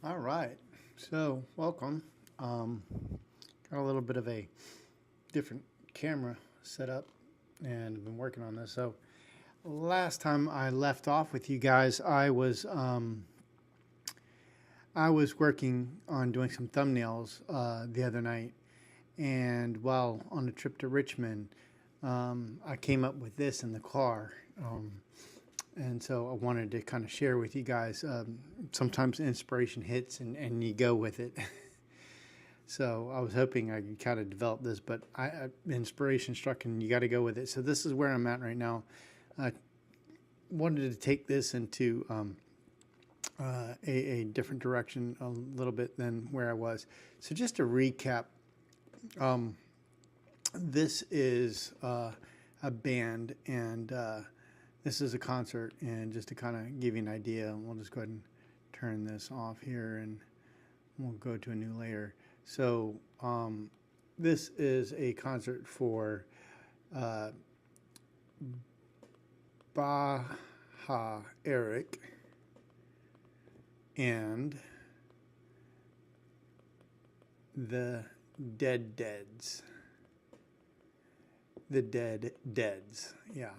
All right. So, welcome. Um, got a little bit of a different camera set up and I've been working on this. So, last time I left off with you guys, I was working on doing some thumbnails the other night, and while on a trip to Richmond, I came up with this in the car. And so I wanted to kind of share with you guys. Sometimes inspiration hits and you go with it. So I was hoping I could kind of develop this, but inspiration struck and you got to go with it. So this is where I'm at right now. I wanted to take this into a different direction a little bit than where I was. So just to recap, um, this is a band and this is a concert. And just to kind of give you an idea, we'll just go ahead and turn this off here and we'll go to a new layer. So this is a concert for uh, Baja Erik and the Dead Deads. The Dead Deads, yeah.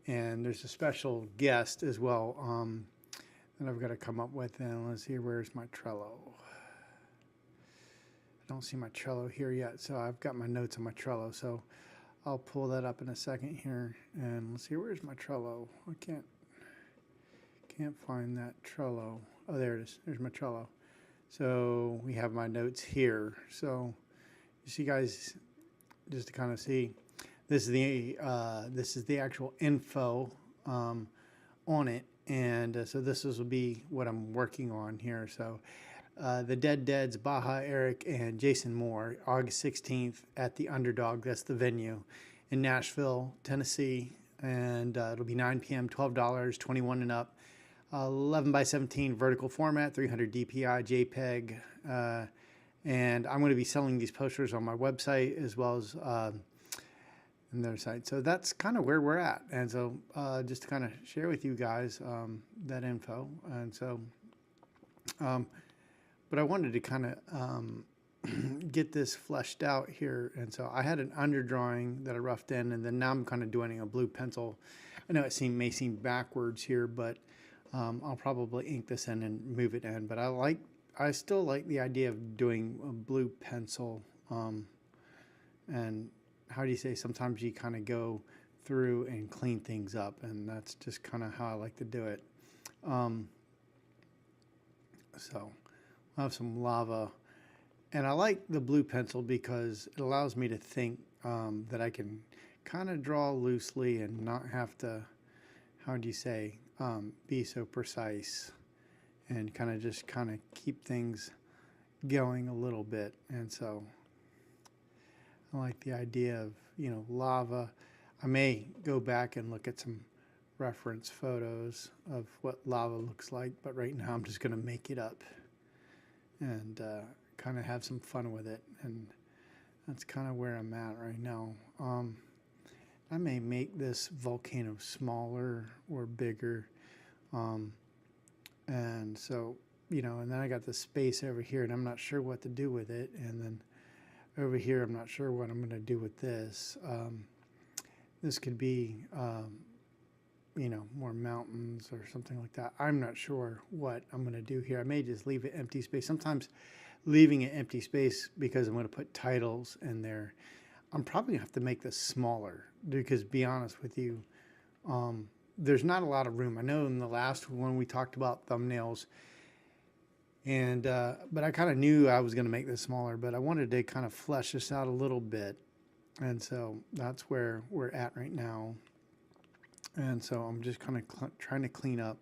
And there's a special guest as well that I've got to come up with. And let's see, where's my Trello? I don't see my Trello here yet, so I've got my notes on my Trello. So I'll pull that up in a second here. And let's see, where's my Trello? I can't find that Trello. Oh, there it is. There's my Trello. So we have my notes here. So you see, guys, just to kind of see, this is the actual info on it, and so this will be what I'm working on here. So the Dead Deads, Baja Erik, and Jason Moore, August 16th at the Underdog. That's the venue in Nashville, Tennessee, and it'll be 9 p.m. $12, 21 and up. 11 by 17 vertical format, 300 DPI JPEG, and I'm going to be selling these posters on my website as well as on their site. So that's kind of where we're at, and so just to kind of share with you guys that info. And so, but I wanted to kind of get this fleshed out here, and so I had an underdrawing that I roughed in, and then now I'm kind of doing a blue pencil. I know it may seem backwards here, but I'll probably ink this in and move it in. But I still like the idea of doing a blue pencil. And how do you say? Sometimes you kind of go through and clean things up, and that's just kind of how I like to do it. So I'll have some lava, and I like the blue pencil because it allows me to think that I can kind of draw loosely and not have to, how do you say, be so precise, and kind of keep things going a little bit. And so I like the idea of, lava. I may go back and look at some reference photos of what lava looks like, but right now I'm just going to make it up and kind of have some fun with it. And that's kind of where I'm at right now. I may make this volcano smaller or bigger. And so, and then I got the space over here, and I'm not sure what to do with it. And then over here, I'm not sure what I'm going to do with this. This could be, more mountains or something like that. I'm not sure what I'm going to do here. I may just leave it empty space. Sometimes leaving it empty space because I'm going to put titles in there. I'm probably going to have to make this smaller because, to be honest with you, there's not a lot of room. I know in the last one we talked about thumbnails, and but I kind of knew I was going to make this smaller, but I wanted to kind of flesh this out a little bit, and so that's where we're at right now. And so I'm just kind of trying to clean up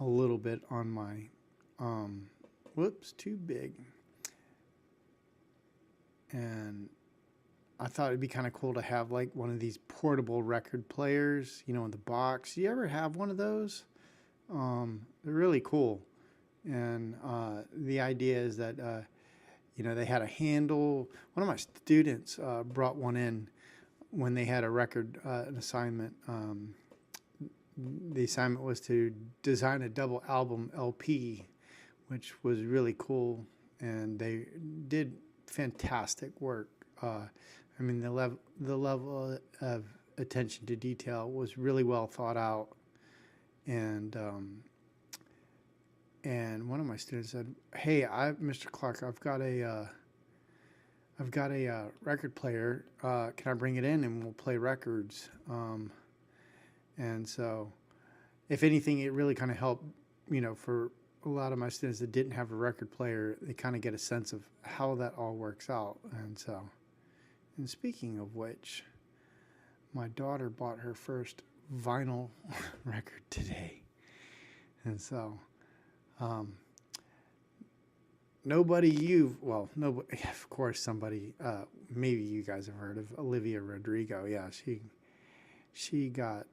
a little bit on my whoops, too big. And I thought it'd be kind of cool to have like one of these portable record players, in the box. You ever have one of those? They're really cool. And the idea is that, they had a handle. One of my students brought one in when they had a record, an assignment. The assignment was to design a double album LP which was really cool, and they did fantastic work. I mean, the level of attention to detail was really well thought out, and one of my students said, "Hey, Mr. Clark, I've got a record player. Can I bring it in and we'll play records?" And so, if anything, it really kind of helped, for a lot of my students that didn't have a record player, they kind of get a sense of how that all works out. And so, and speaking of which, my daughter bought her first vinyl record today. And so, nobody, of course, somebody, maybe you guys have heard of Olivia Rodrigo. Yeah, she got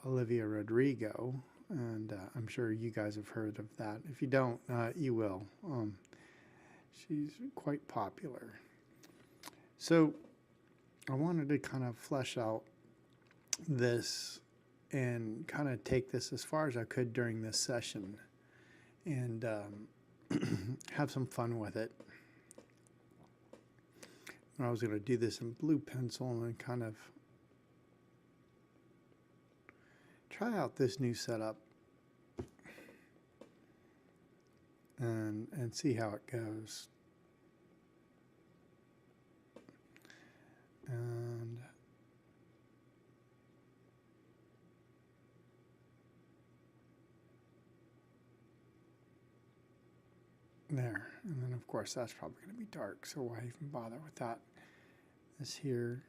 Olivia Rodrigo, and I'm sure you guys have heard of that. If you don't, you will. She's quite popular. So I wanted to kind of flesh out this and kind of take this as far as I could during this session and have some fun with it. I was going to do this in blue pencil and kind of try out this new setup and see how it goes. And there. And then, of course, that's probably going to be dark, so why even bother with that? This here.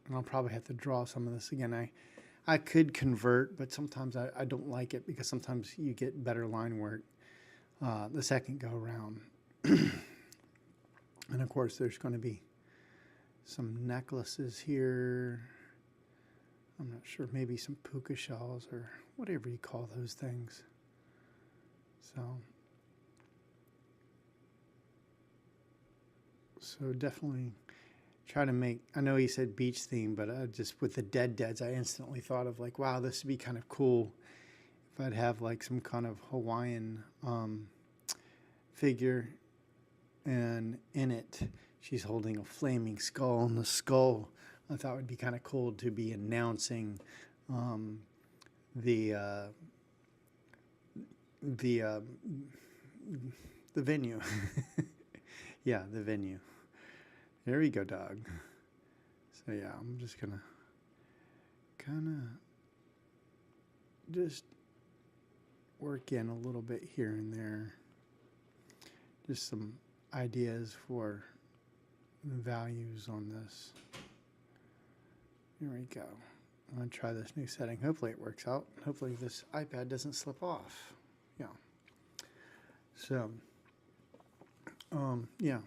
And I'll probably have to draw some of this again. I could convert, but sometimes I don't like it because sometimes you get better line work the second go around. And, of course, there's going to be some necklaces here. I'm not sure, maybe some puka shells or whatever you call those things. So definitely try to make, I know he said beach theme, but just with the Deads, I instantly thought of like, wow, this would be kind of cool if I'd have like some kind of Hawaiian figure, and in it she's holding a flaming skull, and the skull I thought would be kind of cool to be announcing the venue. Yeah, the venue. There we go, dog. So yeah, I'm just gonna kind of just work in a little bit here and there. Just some ideas for values on this. Here we go. I'm going to try this new setting. Hopefully it works out. Hopefully this iPad doesn't slip off. Yeah. So, yeah.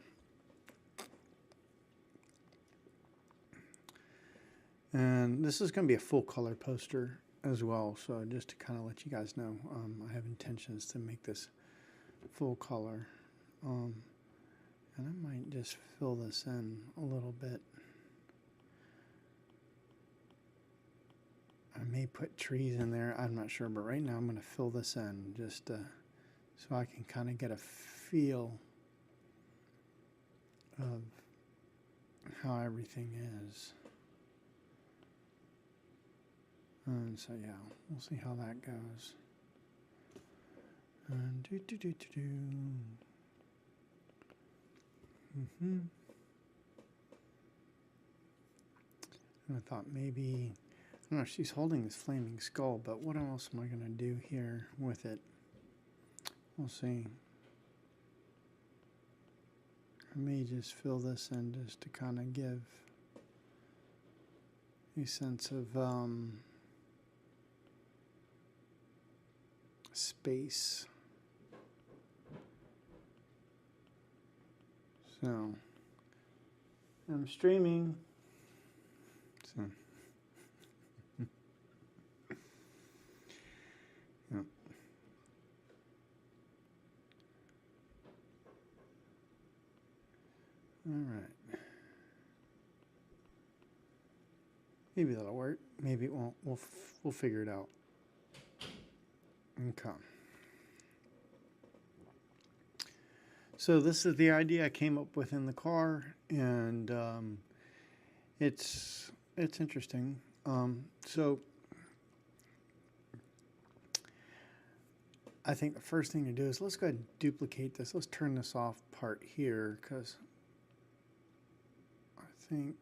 And this is going to be a full color poster as well. So just to kind of let you guys know, I have intentions to make this full color. And I might just fill this in a little bit. I may put trees in there, I'm not sure, but right now I'm going to fill this in just so I can kind of get a feel of how everything is. And so yeah, we'll see how that goes. And And I thought maybe, I don't know, she's holding this flaming skull, but what else am I going to do here with it? We'll see. I may just fill this in just to kind of give a sense of space. So, I'm streaming. So, yeah. All right. Maybe that'll work. Maybe it won't. We'll figure it out. Okay. So this is the idea I came up with in the car, and it's interesting. So I think the first thing to do is let's go ahead and duplicate this. Let's turn this off part here, because I think,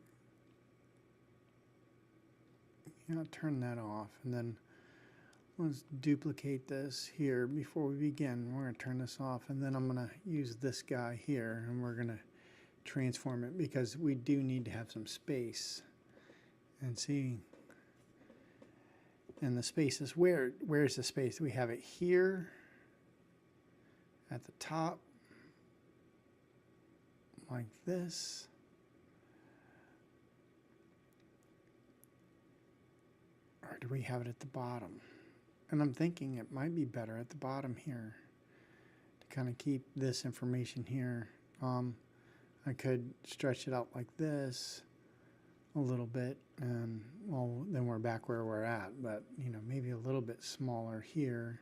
yeah, turn that off, and then let's duplicate this here before we begin. We're going to turn this off, and then I'm going to use this guy here, and we're going to transform it because we do need to have some space. And see, and the space is where's the space? We have it here at the top, like this. Or do we have it at the bottom? And I'm thinking it might be better at the bottom here to kind of keep this information here. I could stretch it out like this a little bit, and well, then we're back where we're at, but you know, maybe a little bit smaller here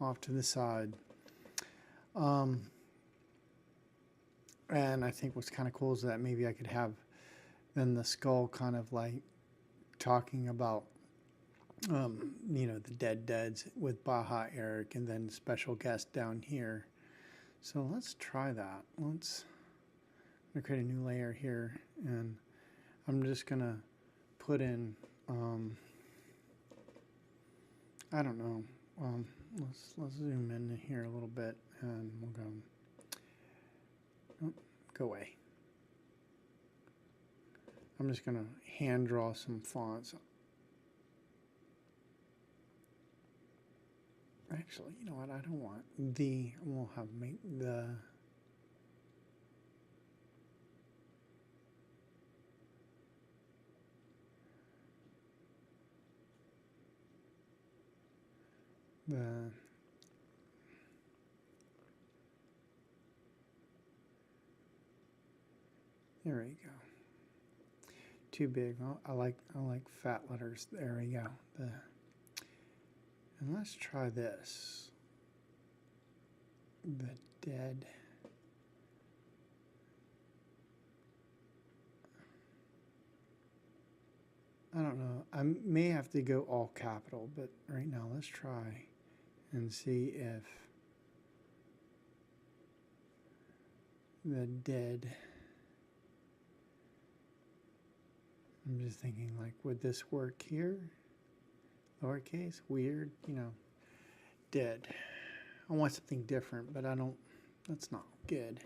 off to the side. And I think what's kind of cool is that maybe I could have then the skull kind of like talking about you know, the deads with Baja Erik, and then special guest down here. So let's try that. I'm gonna create a new layer here, and I'm just gonna put in I don't know, let's zoom in here a little bit, and we'll go away. I'm just gonna hand draw some fonts. Actually, you know what? I don't want we'll have make the there we go. Too big. I like fat letters. There we go. And let's try this. The dead. I don't know. I may have to go all capital, but right now let's try and see if the dead. I'm just thinking, like, would this work here? Lowercase, weird, you know, dead. I want something different, but I don't, that's not good.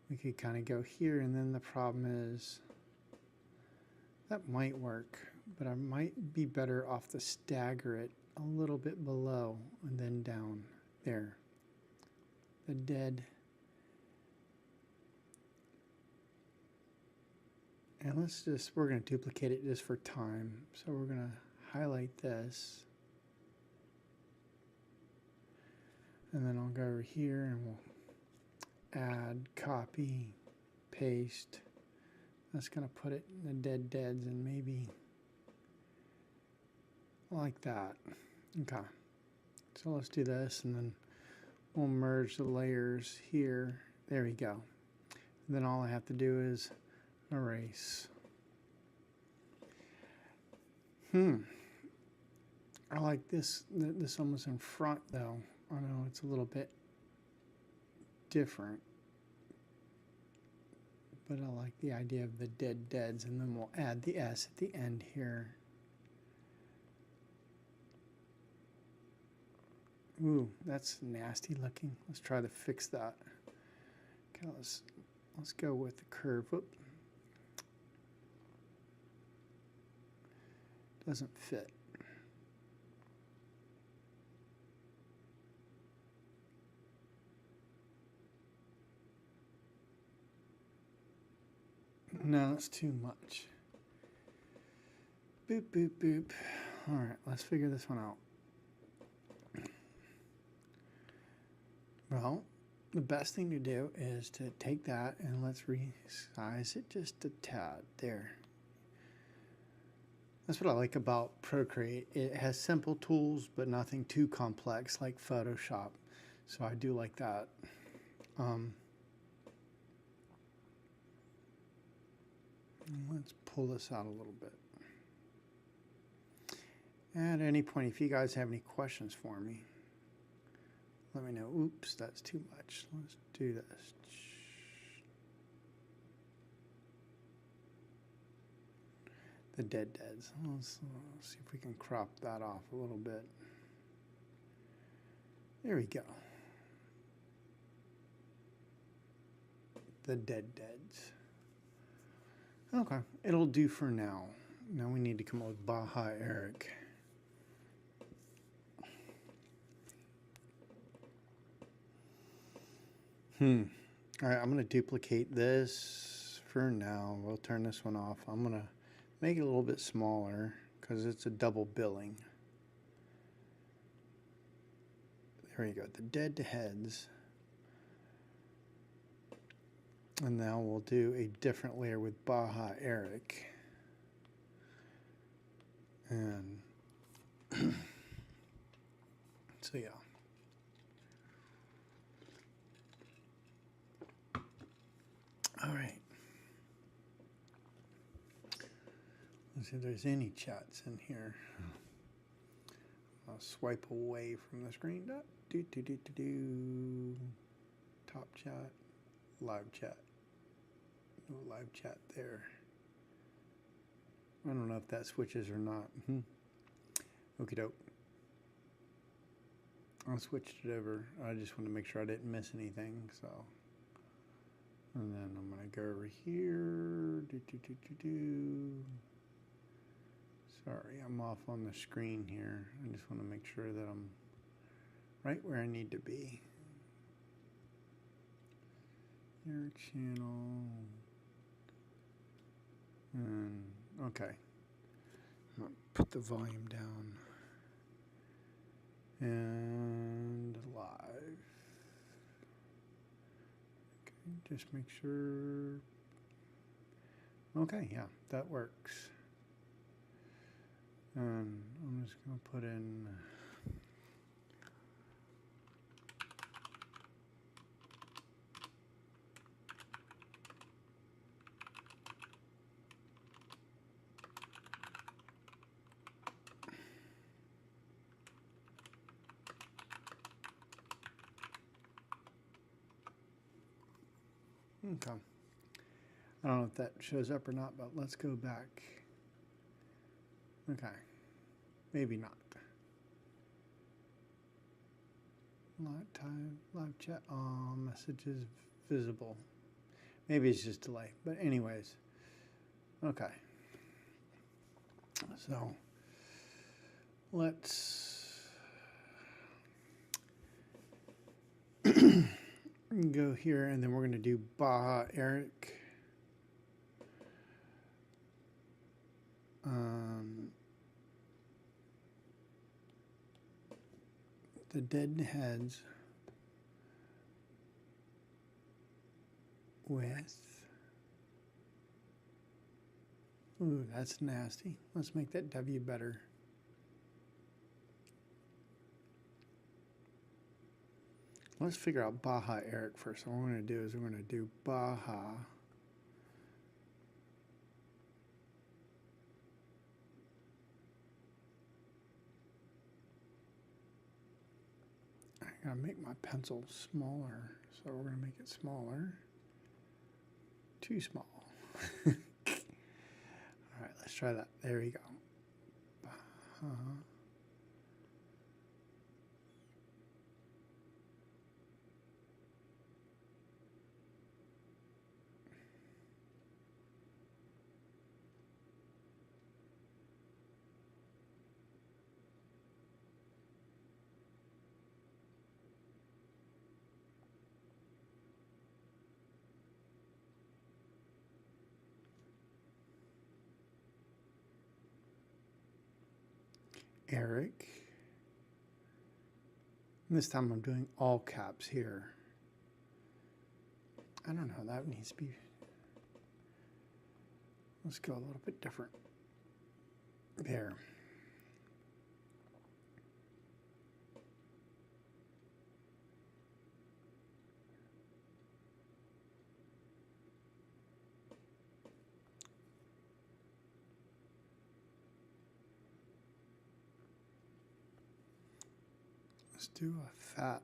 We could kind of go here, and then the problem is, that might work, but I might be better off to stagger it a little bit below and then down there. The dead. And we're going to duplicate it just for time. So we're going to highlight this. And then I'll go over here and we'll add, copy, paste. That's going to put it in the deads and maybe like that. Okay. So let's do this, and then we'll merge the layers here. There we go. And then all I have to do is erase. I like this almost in front though. I know it's a little bit different, but I like the idea of the deads, and then we'll add the S at the end here. Ooh, that's nasty looking. Let's try to fix that. Okay, let's go with the curve. Whoop. Doesn't fit. No, that's too much. Boop, boop, boop. All right, let's figure this one out. Well, the best thing to do is to take that and let's resize it just a tad. There. That's what I like about Procreate. It has simple tools, but nothing too complex like Photoshop. So I do like that. Let's pull this out a little bit. At any point, if you guys have any questions for me, let me know. Oops, that's too much. Let's do this. The deads. Let's see if we can crop that off a little bit. There we go. The deads. Okay, it'll do for now. Now we need to come up with Baja Erik. All right, I'm going to duplicate this for now. We'll turn this one off. I'm going to make it a little bit smaller because it's a double billing. There you go, the dead heads. And now we'll do a different layer with Baja Erik. And so yeah. All right. Let's see if there's any chats in here. I'll swipe away from the screen. Top chat, live chat. No live chat there. I don't know if that switches or not. Okie doke. I switched it over. I just want to make sure I didn't miss anything. So, and then I'm going to go over here. Sorry, I'm off on the screen here. I just want to make sure that I'm right where I need to be. Your channel. And okay. I'm going to put the volume down. And live. Okay, just make sure. Okay, yeah, that works. And I'm just going to put in. Okay. I don't know if that shows up or not, but let's go back. Okay. Maybe not. Live chat. Messages visible. Maybe it's just delay. But anyways. Okay. So let's go here, and then we're going to do Baja Erik. The dead heads with. Ooh, that's nasty. Let's make that W better. Let's figure out Baja Erik first. So what we're going to do is we're going to do Baja. I gotta make my pencil smaller. So we're going to make it smaller. Too small. All right, let's try that. There we go. Baja. Erik. And this time I'm doing all caps here. I don't know, that needs to be. Let's go a little bit different. There. Let's do a fat.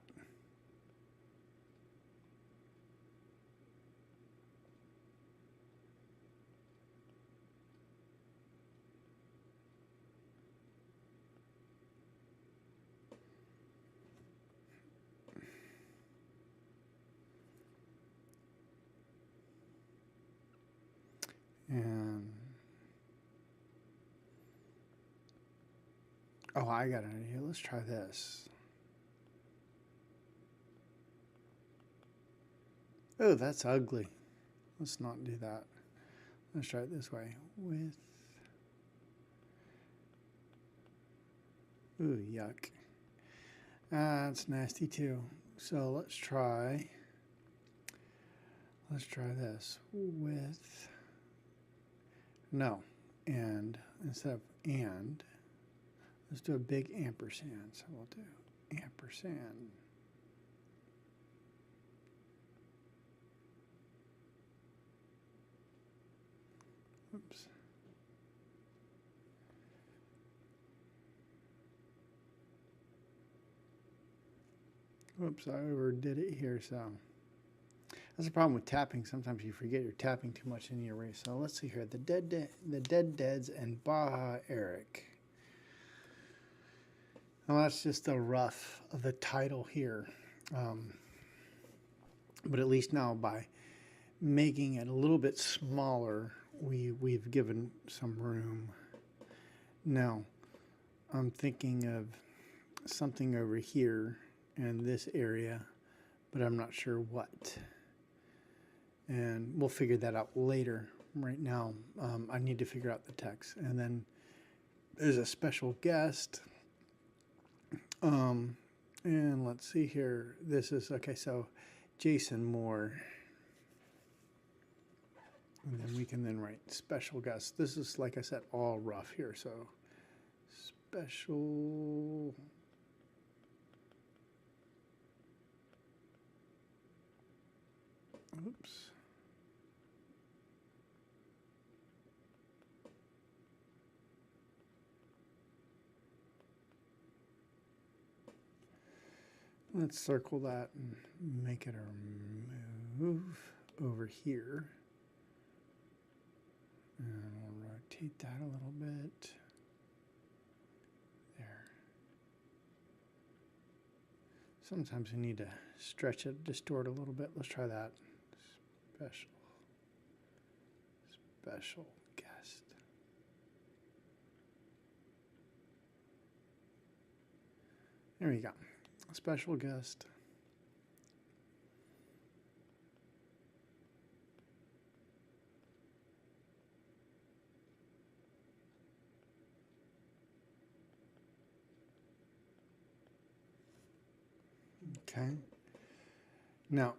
And oh, I got an idea. Let's try this. Oh, that's ugly. Let's not do that. Let's try it this way. With. Ooh, yuck. That's nasty too. So let's try this with. No. And instead of and, let's do a big ampersand. So we'll do ampersand. Oops. Whoops, I overdid it here, so. That's the problem with tapping. Sometimes you forget you're tapping too much in your erase. So let's see here. The Dead Deads and Baja Erik. Well, that's just a rough of the title here. But at least now by making it a little bit smaller, we've given some room. Now, I'm thinking of something over here in this area, but I'm not sure what. And we'll figure that out later. Right now, I need to figure out the text. And then there's a special guest. And let's see here. This is, okay, so Jason Moore. And then we can then write special guest. This is, like I said, all rough here. So special. Oops. Let's circle that and make it our move over here. And we'll rotate that a little bit. There. Sometimes you need to stretch it, distort a little bit. Let's try that. Special guest. There we go. Special guest. Okay. Now,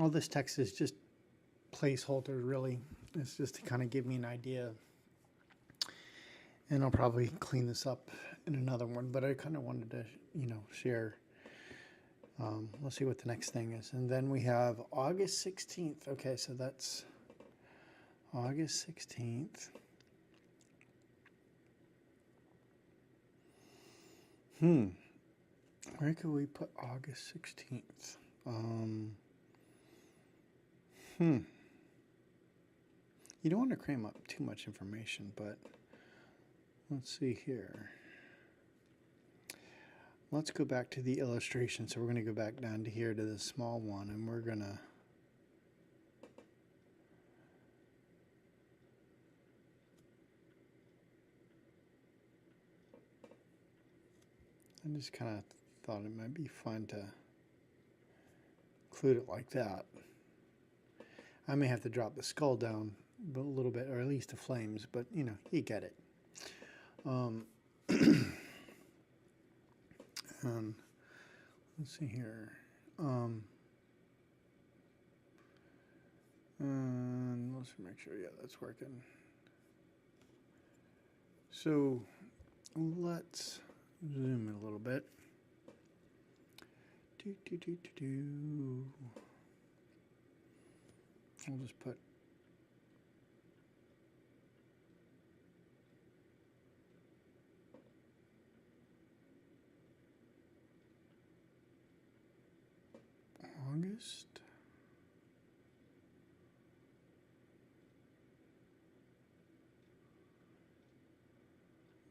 all this text is just placeholder, really. It's just to kind of give me an idea. And I'll probably clean this up in another one, but I kind of wanted to, share. Let's see what the next thing is. And then we have August 16th. Okay, so that's August 16th. Where could we put August 16th? You don't want to cram up too much information, but let's see here. Let's go back to the illustration. So we're going to go back down to here to the small one, and we're going to I just kind of thought it might be fun to include it like that. I may have to drop the skull down a little bit, or at least the flames, but you get it. Let's see here. And let's make sure, yeah, that's working. So let's zoom in a little bit. I'll just put August.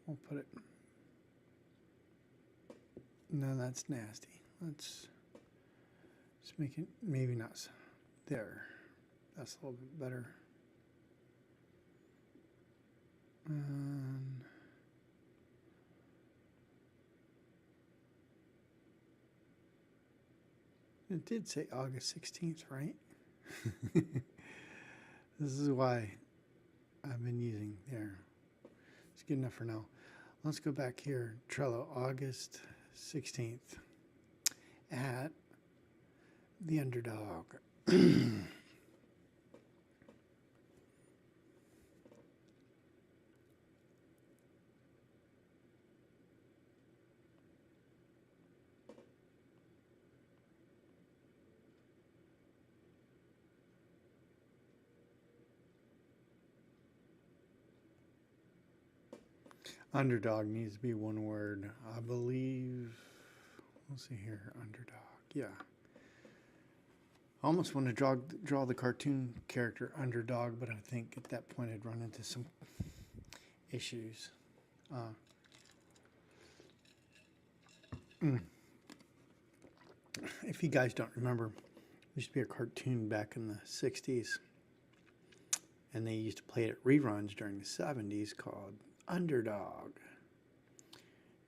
We'll put it. No, that's nasty. Let's make it maybe not there. That's a little bit better. It did say August 16th, right? This is why I've been using there. It's good enough for now. Let's go back here. Trello, August 16th at the Underdog. Underdog needs to be one word, I believe. Let's see here, underdog. Yeah. I almost want to draw the cartoon character Underdog, but I think at that point I'd run into some issues. If you guys don't remember, there used to be a cartoon back in the 60s, and they used to play it at reruns during the 70s called Underdog.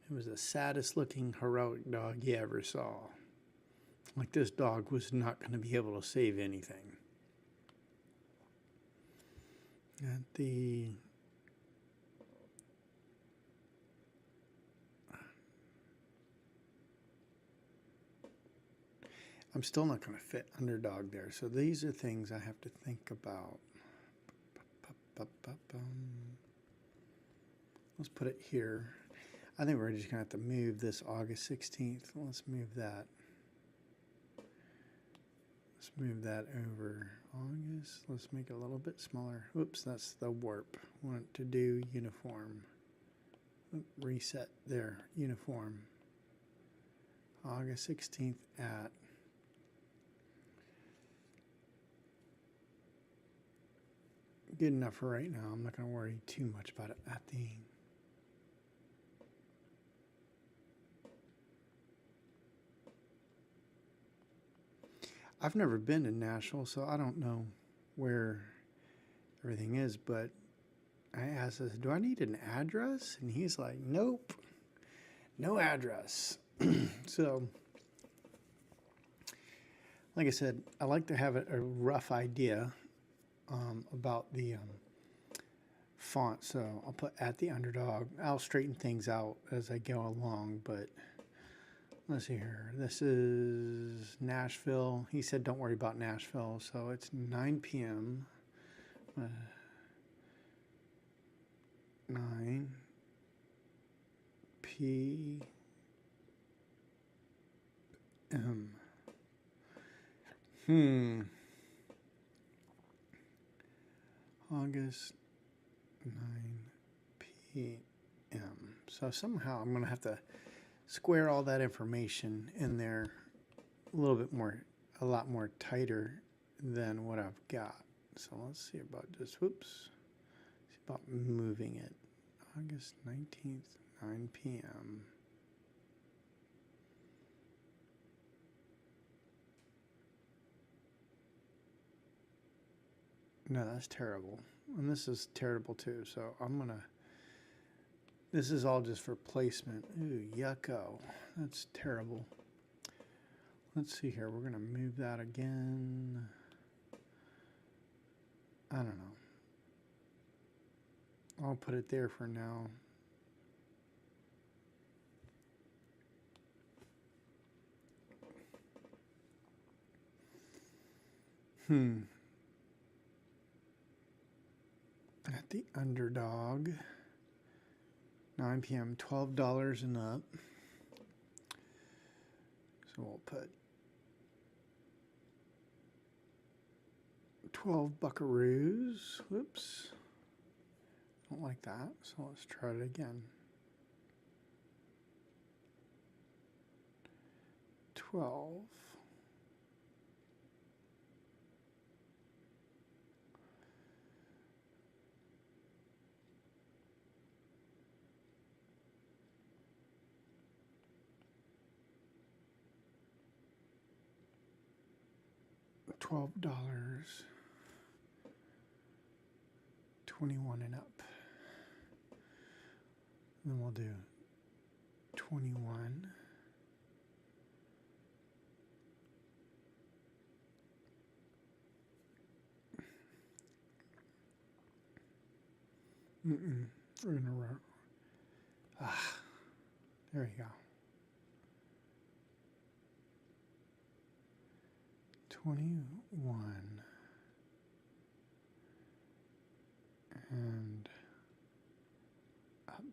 It was the saddest looking heroic dog you ever saw. Like, this dog was not going to be able to save anything. I'm still not going to fit Underdog there. So these are things I have to think about. Let's put it here. I think we're just going to have to move this August 16th. Let's move that. Let's move that over August. Let's make it a little bit smaller. Oops, that's the warp. Want to do uniform. Reset there, uniform. August 16th at. Good enough for right now. I'm not going to worry too much about it at the. I've never been to Nashville, so I don't know where everything is, but I asked us, do I need an address? And he's like, nope, no address. So, like I said, I like to have a rough idea about the font, so I'll put at the Underdog. I'll straighten things out as I go along, but let's see here. This is Nashville. He said don't worry about Nashville, so it's 9 p.m. 9 p.m. August 9 p.m. So somehow I'm going to have to square all that information in there a lot more tighter than what I've got. So let's see about just, see about moving it. August 19th, 9 p.m. No, that's terrible. And this is terrible too. So this is all just for placement. Ooh, yucko. That's terrible. Let's see here. We're going to move that again. I don't know. I'll put it there for now. At the Underdog. 9 p.m., $12 and up. So we'll put 12 buckaroos. Whoops. Don't like that. So let's try it again. 12. $12, 21 and up. Then we'll do 21. We're in a row. There you go. 21 and up.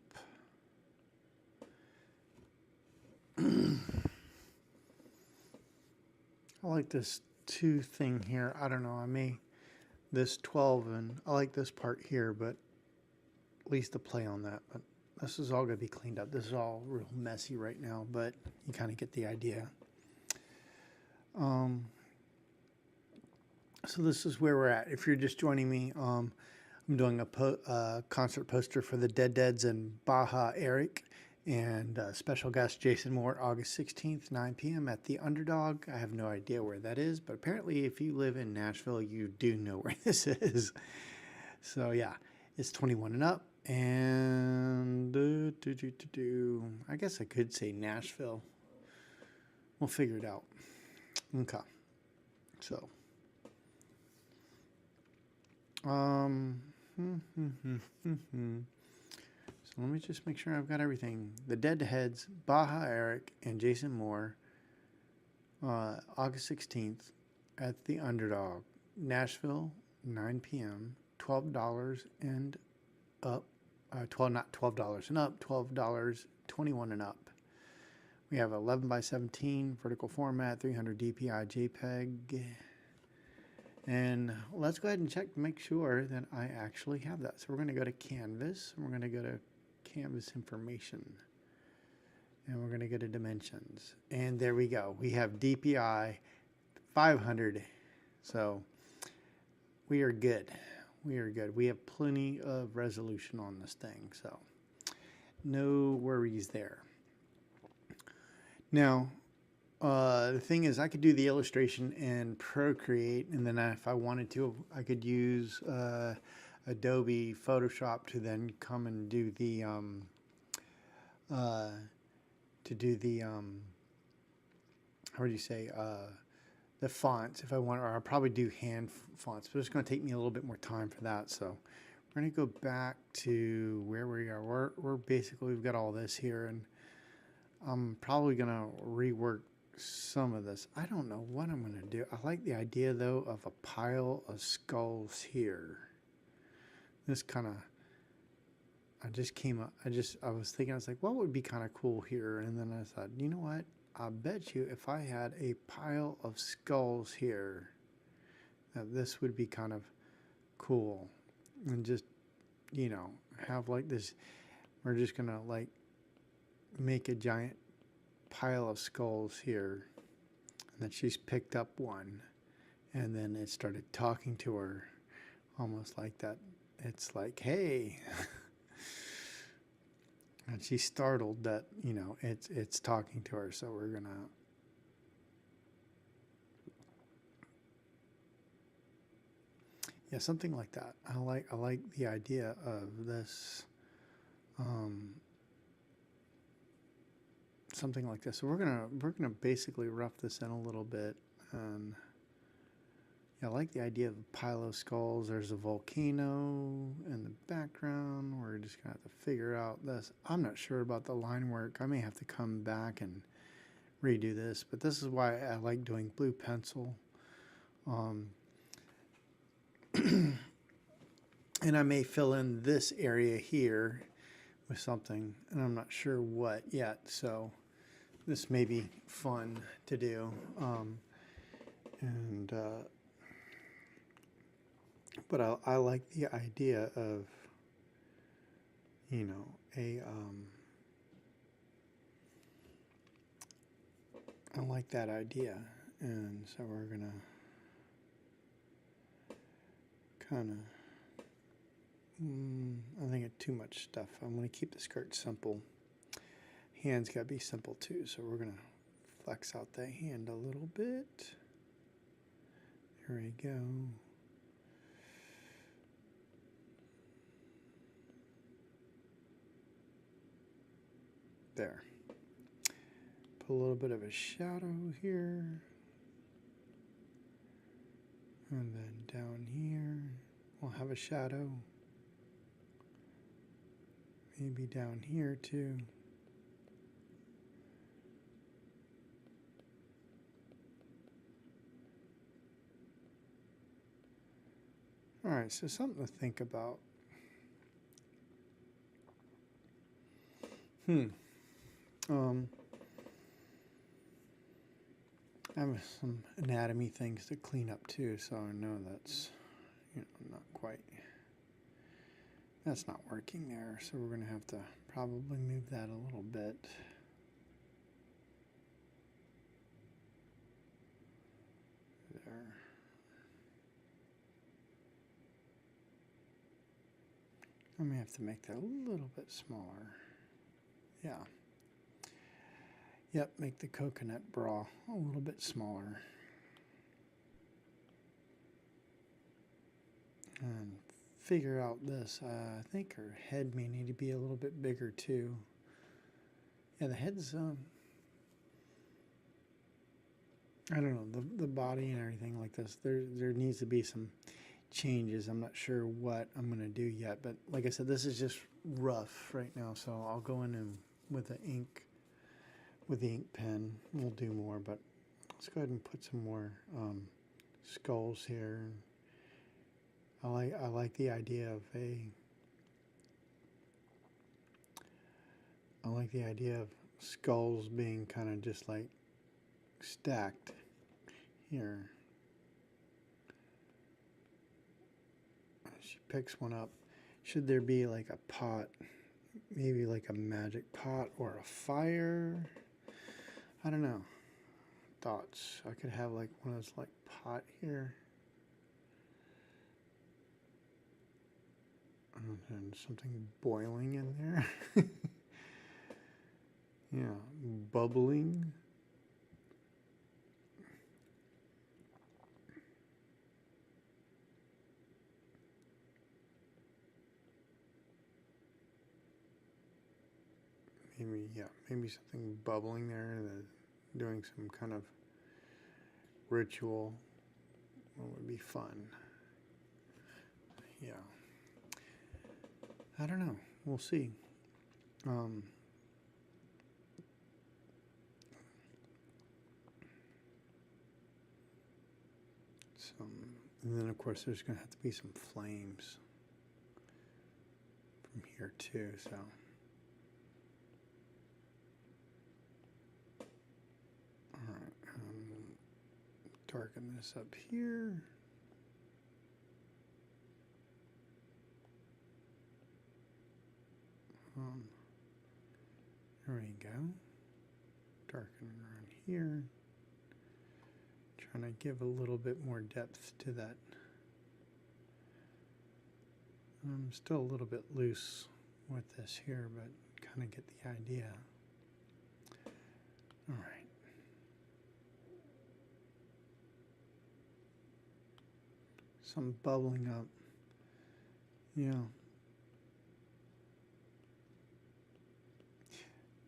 I like this 2 thing here. I don't know. I may this 12 and I like this part here, but at least the play on that. But this is all going to be cleaned up. This is all real messy right now, but you kind of get the idea. So this is where we're at. If you're just joining me, I'm doing a concert poster for the Dead Deads and Baja Erik, and special guest Jason Moore, August 16th, 9 p.m. at the Underdog. I have no idea where that is, but apparently if you live in Nashville, you do know where this is. So yeah, it's 21 and up, and I guess I could say Nashville. We'll figure it out. Okay, so so let me just make sure I've got everything. The Deadheads, Baja Erik, and Jason Moore, August 16th at the Underdog, Nashville, 9 p.m., $12 and up. Not $12 and up, $12, 21 and up. We have 11 by 17 vertical format, 300 DPI JPEG. And let's go ahead and check to make sure that I actually have that. So we're going to go to Canvas, and we're going to go to Canvas information, and we're going to go to dimensions. And there we go. We have DPI 500. So we are good. We are good. We have plenty of resolution on this thing. So no worries there. Now, the thing is, I could do the illustration in Procreate, and then if I wanted to, I could use Adobe Photoshop to then come and do the how do you say, the fonts if I want, or I'll probably do hand fonts, but it's going to take me a little bit more time for that. So we're going to go back to where we are. We're basically, we've got all this here, and I'm probably going to rework some of this. I don't know what I'm going to do. I like the idea though of a pile of skulls here. This kind of, I was thinking, I was like, what would be kind of cool here? And then I thought, you know what? I bet you if I had a pile of skulls here, that this would be kind of cool. And just, you know, have like this, we're just going to like make a giant pile of skulls here, and then she's picked up one, and then it started talking to her almost like that. It's like, hey, and she's startled that, you know, it's talking to her. So we're gonna something like that. I like the idea of this, something like this. So we're gonna basically rough this in a little bit. And yeah, I like the idea of a pile of skulls. There's a volcano in the background. We're just gonna have to figure out this. I'm not sure about the line work. I may have to come back and redo this, but this is why I like doing blue pencil. And I may fill in this area here with something, and I'm not sure what yet, so this may be fun to do. But I like the idea of, you know, I like that idea, and so we're gonna kind of, I think it's too much stuff. I'm gonna keep the skirt simple. Hand's gotta be simple too, so we're gonna flex out that hand a little bit. There we go. There. Put a little bit of a shadow here. And then down here, we'll have a shadow. Maybe down here too. All right, so something to think about. I have some anatomy things to clean up too, so I know that's, you know, not quite, that's not working there, so we're gonna have to probably move that a little bit. There. I may have to make that a little bit smaller. Yeah. Yep, make the coconut bra a little bit smaller. And figure out this. I think her head may need to be a little bit bigger too. Yeah, the head's, I don't know, the body and everything like this, there needs to be some changes. I'm not sure what I'm going to do yet, but like I said, this is just rough right now, so I'll go in and with the ink pen, we'll do more, but let's go ahead and put some more skulls here. I like the idea of skulls being kind of just like stacked here. She picks one up. Should there be like a pot, maybe like a magic pot or a fire? I don't know. Thoughts. I could have like one of those like pot here. And something boiling in there. Yeah, bubbling. Maybe something bubbling there, doing some kind of ritual. What would be fun? Yeah. I don't know. We'll see. And then of course there's going to have to be some flames from here too, so. Alright, darken this up here. There we go. Darken around here. Trying to give a little bit more depth to that. I'm still a little bit loose with this here, but kind of get the idea. All right. Some bubbling up. Yeah.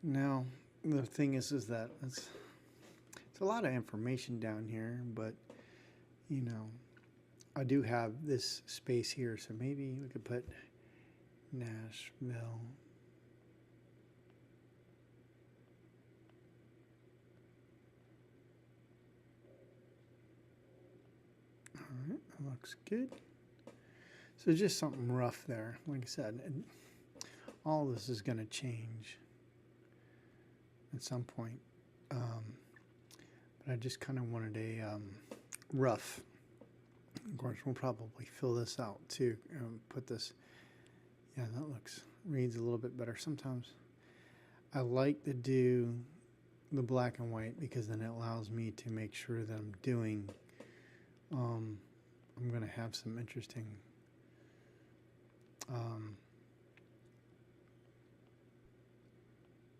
Now, the thing is that it's a lot of information down here, but, you know, I do have this space here, so maybe we could put Nashville. All right, that looks good. So just something rough there, like I said. And all this is going to change at some point. But I just kind of wanted a rough. Of course, we'll probably fill this out too. Put this. Yeah, that reads a little bit better. Sometimes I like to do the black and white because then it allows me to make sure that I'm doing. I'm going to have some interesting.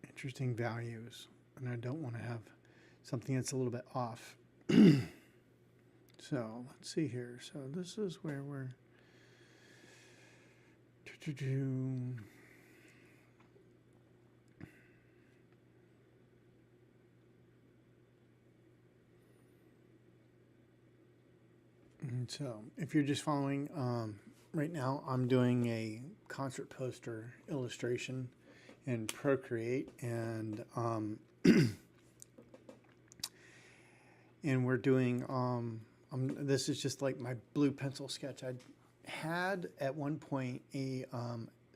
Interesting values, and I don't want to have something that's a little bit off. So let's see here. So this is where we're and so if you're just following, right now I'm doing a concert poster illustration in Procreate, and and we're doing this is just like my blue pencil sketch. I had at one point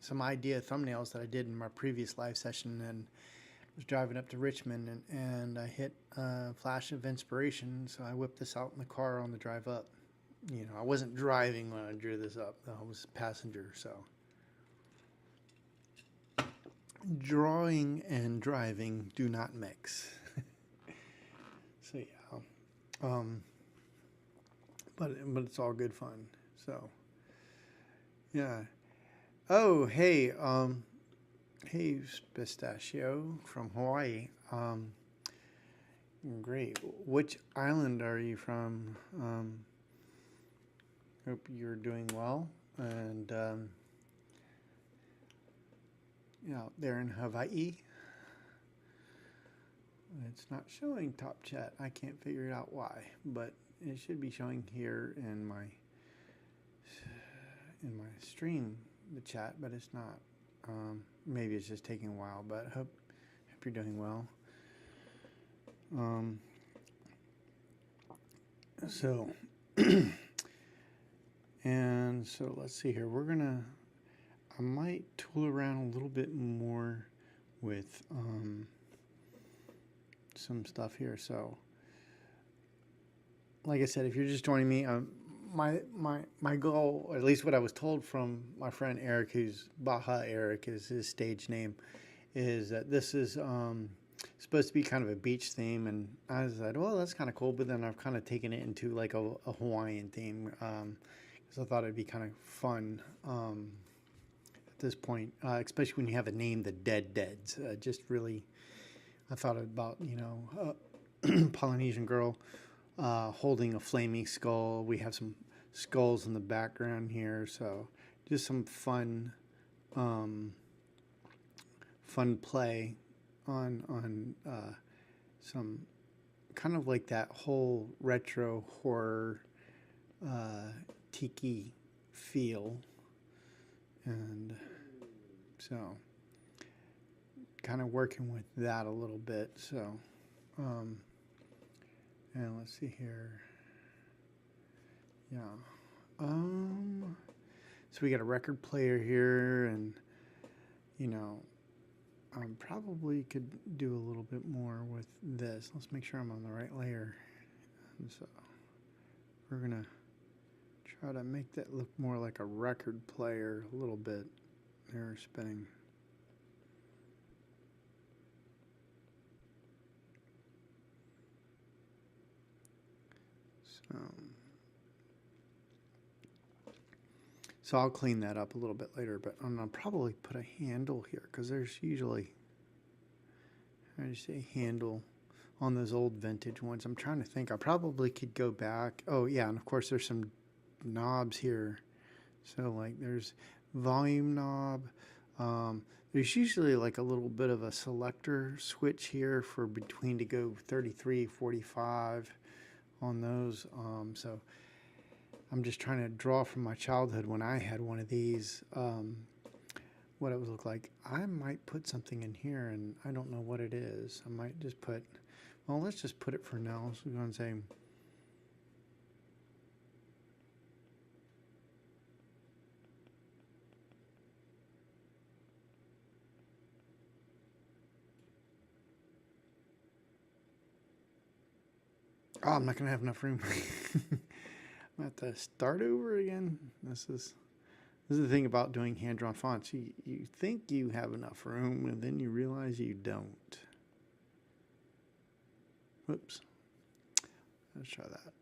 some idea thumbnails that I did in my previous live session, and I was driving up to Richmond, and I hit a flash of inspiration, so I whipped this out in the car on the drive up. You know, I wasn't driving when I drew this up. I was a passenger, so. Drawing and driving do not mix. So yeah, but it's all good fun. So yeah. Oh hey, hey Pistachio from Hawaii. Great. Which island are you from? Hope you're doing well, and out there in Hawaii. It's not showing top chat. I can't figure it out why, but it should be showing here in my stream, the chat, but it's not. Maybe it's just taking a while, but hope you're doing well. So and so let's see here. I might tool around a little bit more with some stuff here. So, like I said, if you're just joining me, my goal, or at least what I was told from my friend Eric, who's Baja Erik is his stage name, is that this is supposed to be kind of a beach theme, and I said, well, that's kind of cool, but then I've kind of taken it into like a Hawaiian theme, because I thought it'd be kind of fun. This point, especially when you have a name, the Deads. Just really, I thought about, Polynesian girl holding a flaming skull. We have some skulls in the background here, so just some fun play on some kind of like that whole retro horror tiki feel, and so kind of working with that a little bit. So and let's see here. Yeah. So we got a record player here, and probably could do a little bit more with this. Let's make sure I'm on the right layer. And so we're gonna try to make that look more like a record player a little bit. They're spinning. So I'll clean that up a little bit later, but I'll probably put a handle here, because there's usually, I just say handle on those old vintage ones. I'm trying to think. I probably could go back. Oh yeah, and of course there's some knobs here. So like there's volume knob. There's usually like a little bit of a selector switch here for between to go 33, 45 on those. So I'm just trying to draw from my childhood when I had one of these, what it would look like. I might put something in here, and I don't know what it is. I might just put, well, let's just put it for now. So we're going to say, Oh, I'm not going to have enough room. I'm going to have to start over again. This is the thing about doing hand-drawn fonts. You think you have enough room, and then you realize you don't. Whoops. Let's try that.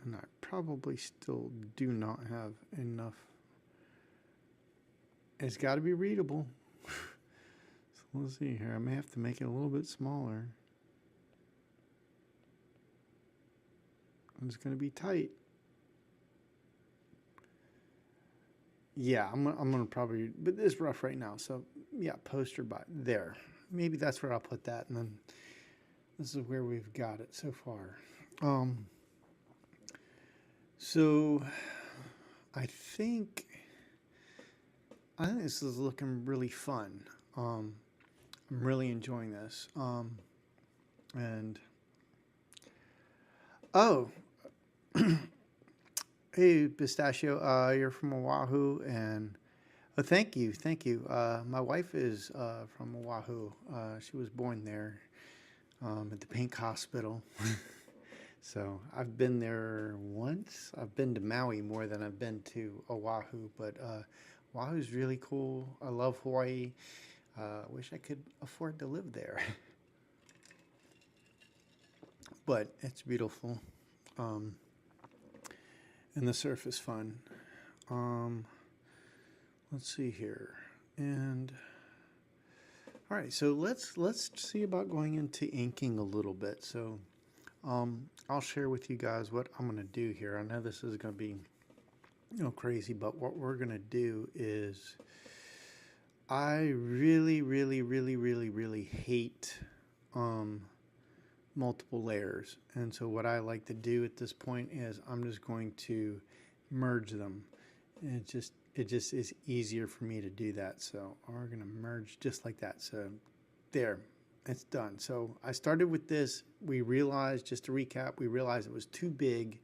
And I probably still do not have enough. It's got to be readable. So let's see here. I may have to make it a little bit smaller. It's going to be tight. Yeah, I'm gonna probably, but it's rough right now. So yeah, poster by there. Maybe that's where I'll put that, and then this is where we've got it so far. So I think this is looking really fun. I'm really enjoying this. And oh. Hey, Pistachio, you're from Oahu, and oh, thank you. My wife is from Oahu. She was born there at the Pink Hospital. So I've been there once. I've been to Maui more than I've been to Oahu, but Oahu is really cool. I love Hawaii. Wish I could afford to live there. But it's beautiful. And the surf is fun. Let's see here. And all right, so let's see about going into inking a little bit. So I'll share with you guys what I'm going to do here. I know this is going to be crazy, but what we're going to do is I really hate multiple layers, and so what I like to do at this point is I'm just going to merge them, and it just is easier for me to do that. So we're going to merge just like that. So there, it's done. So I started with this. We realized, just to recap, we realized it was too big.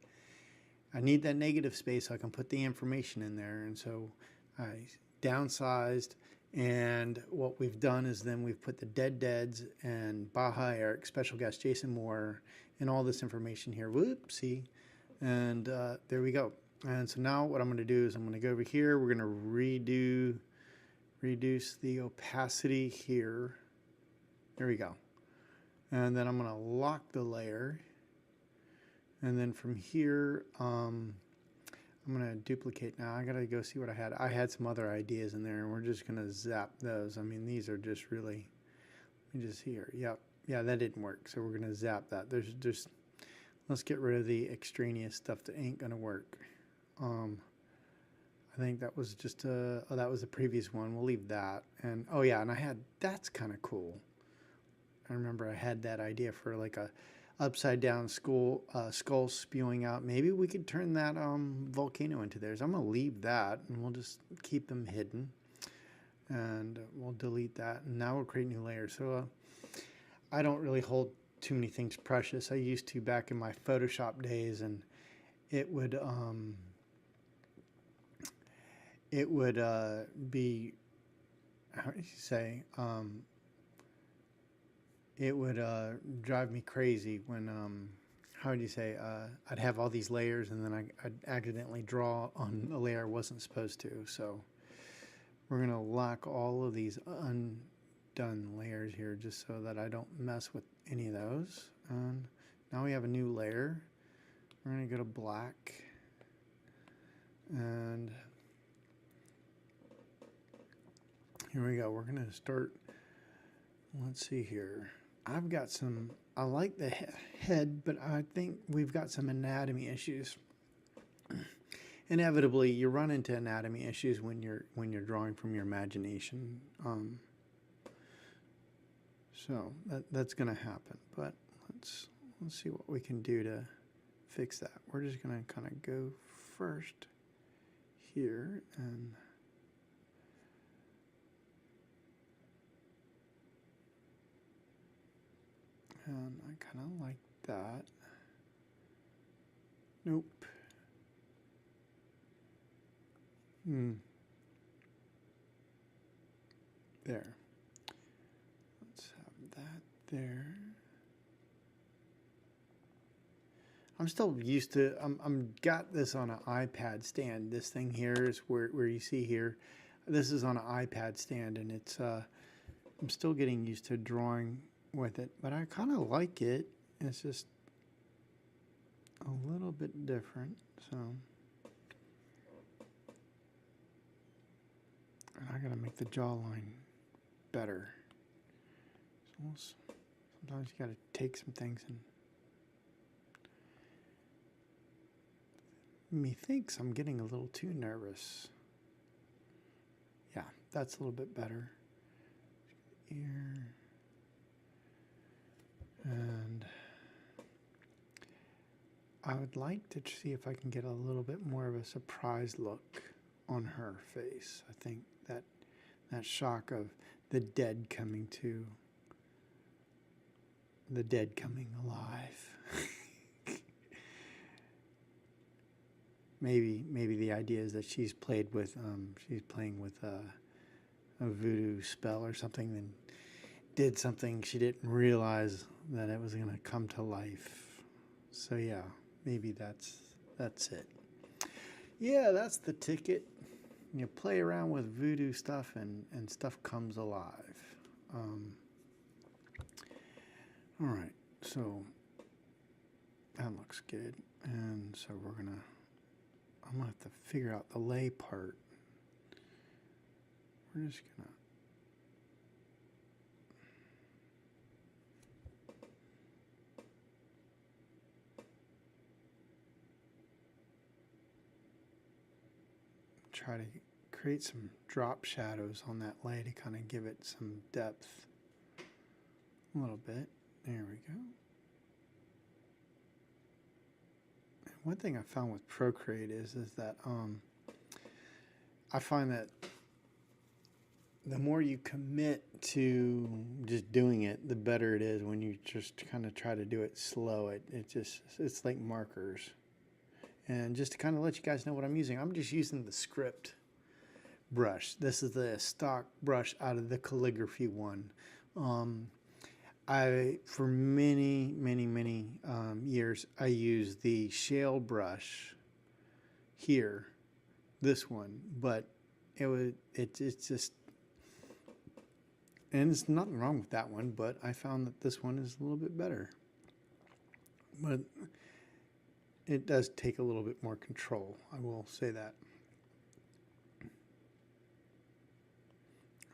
I need that negative space so I can put the information in there, and so I downsized. And what we've done is then we've put the deads and Baja Erik, special guest Jason Moore, and all this information here. Whoopsie. And there we go. And so now what I'm going to do is I'm going to go over here. We're going to reduce the opacity here. There we go. And then I'm going to lock the layer. And then from here, I'm going to duplicate now. I got to go see what I had. I had some other ideas in there, and we're just going to zap those. I mean, these are just really, let me just see here. Yep. Yeah, that didn't work. So we're going to zap that. There's just, let's get rid of the extraneous stuff that ain't going to work. I think that was just that was the previous one. We'll leave that. And oh yeah, and that's kind of cool. I remember I had that idea for like a upside down skull spewing out. Maybe we could turn that volcano into theirs. I'm gonna leave that, and we'll just keep them hidden, and we'll delete that. And now we'll create new layers. So I don't really hold too many things precious. I used to back in my Photoshop days, and it would be, how do you say, it would drive me crazy when, how do you say, I'd have all these layers, and then I'd accidentally draw on a layer I wasn't supposed to. So we're going to lock all of these undone layers here just so that I don't mess with any of those. And now we have a new layer. We're going to go to black, and here we go. We're going to start, let's see here. I've got some, I like the head, but I think we've got some anatomy issues. Inevitably, you run into anatomy issues when you're drawing from your imagination. So that's going to happen. But let's see what we can do to fix that. We're just going to kind of go first here, and I kind of like that. Nope. There. Let's have there. I'm still used to, I'm got this on an iPad stand. This thing here is where you see here. This is on an iPad stand, and it's, I'm still getting used to drawing with it, but I kind of like it. It's just a little bit different, so. And I gotta make the jawline better. So sometimes you gotta take some things and methinks I'm getting a little too nervous. Yeah, that's a little bit better. Ear. And I would like to see if I can get a little bit more of a surprise look on her face. I think that shock of the dead coming alive. maybe the idea is that she's playing with a voodoo spell or something, and did something she didn't realize that it was going to come to life. So yeah, maybe that's it. Yeah, that's the ticket. You play around with voodoo stuff and stuff comes alive. All right, so that looks good. And so I'm gonna have to figure out the lay part. We're just gonna try to create some drop shadows on that lay to kind of give it some depth a little bit. There we go. And one thing I found with Procreate is that I find that the more you commit to just doing it, the better it is. When you just kind of try to do it slow, it's like markers. And just to kind of let you guys know what I'm using, I'm just using the script brush. This is the stock brush out of the calligraphy one. For many years, I used the shale brush here, this one, but it's just, and there's nothing wrong with that one, but I found that this one is a little bit better. But it does take a little bit more control, I will say that.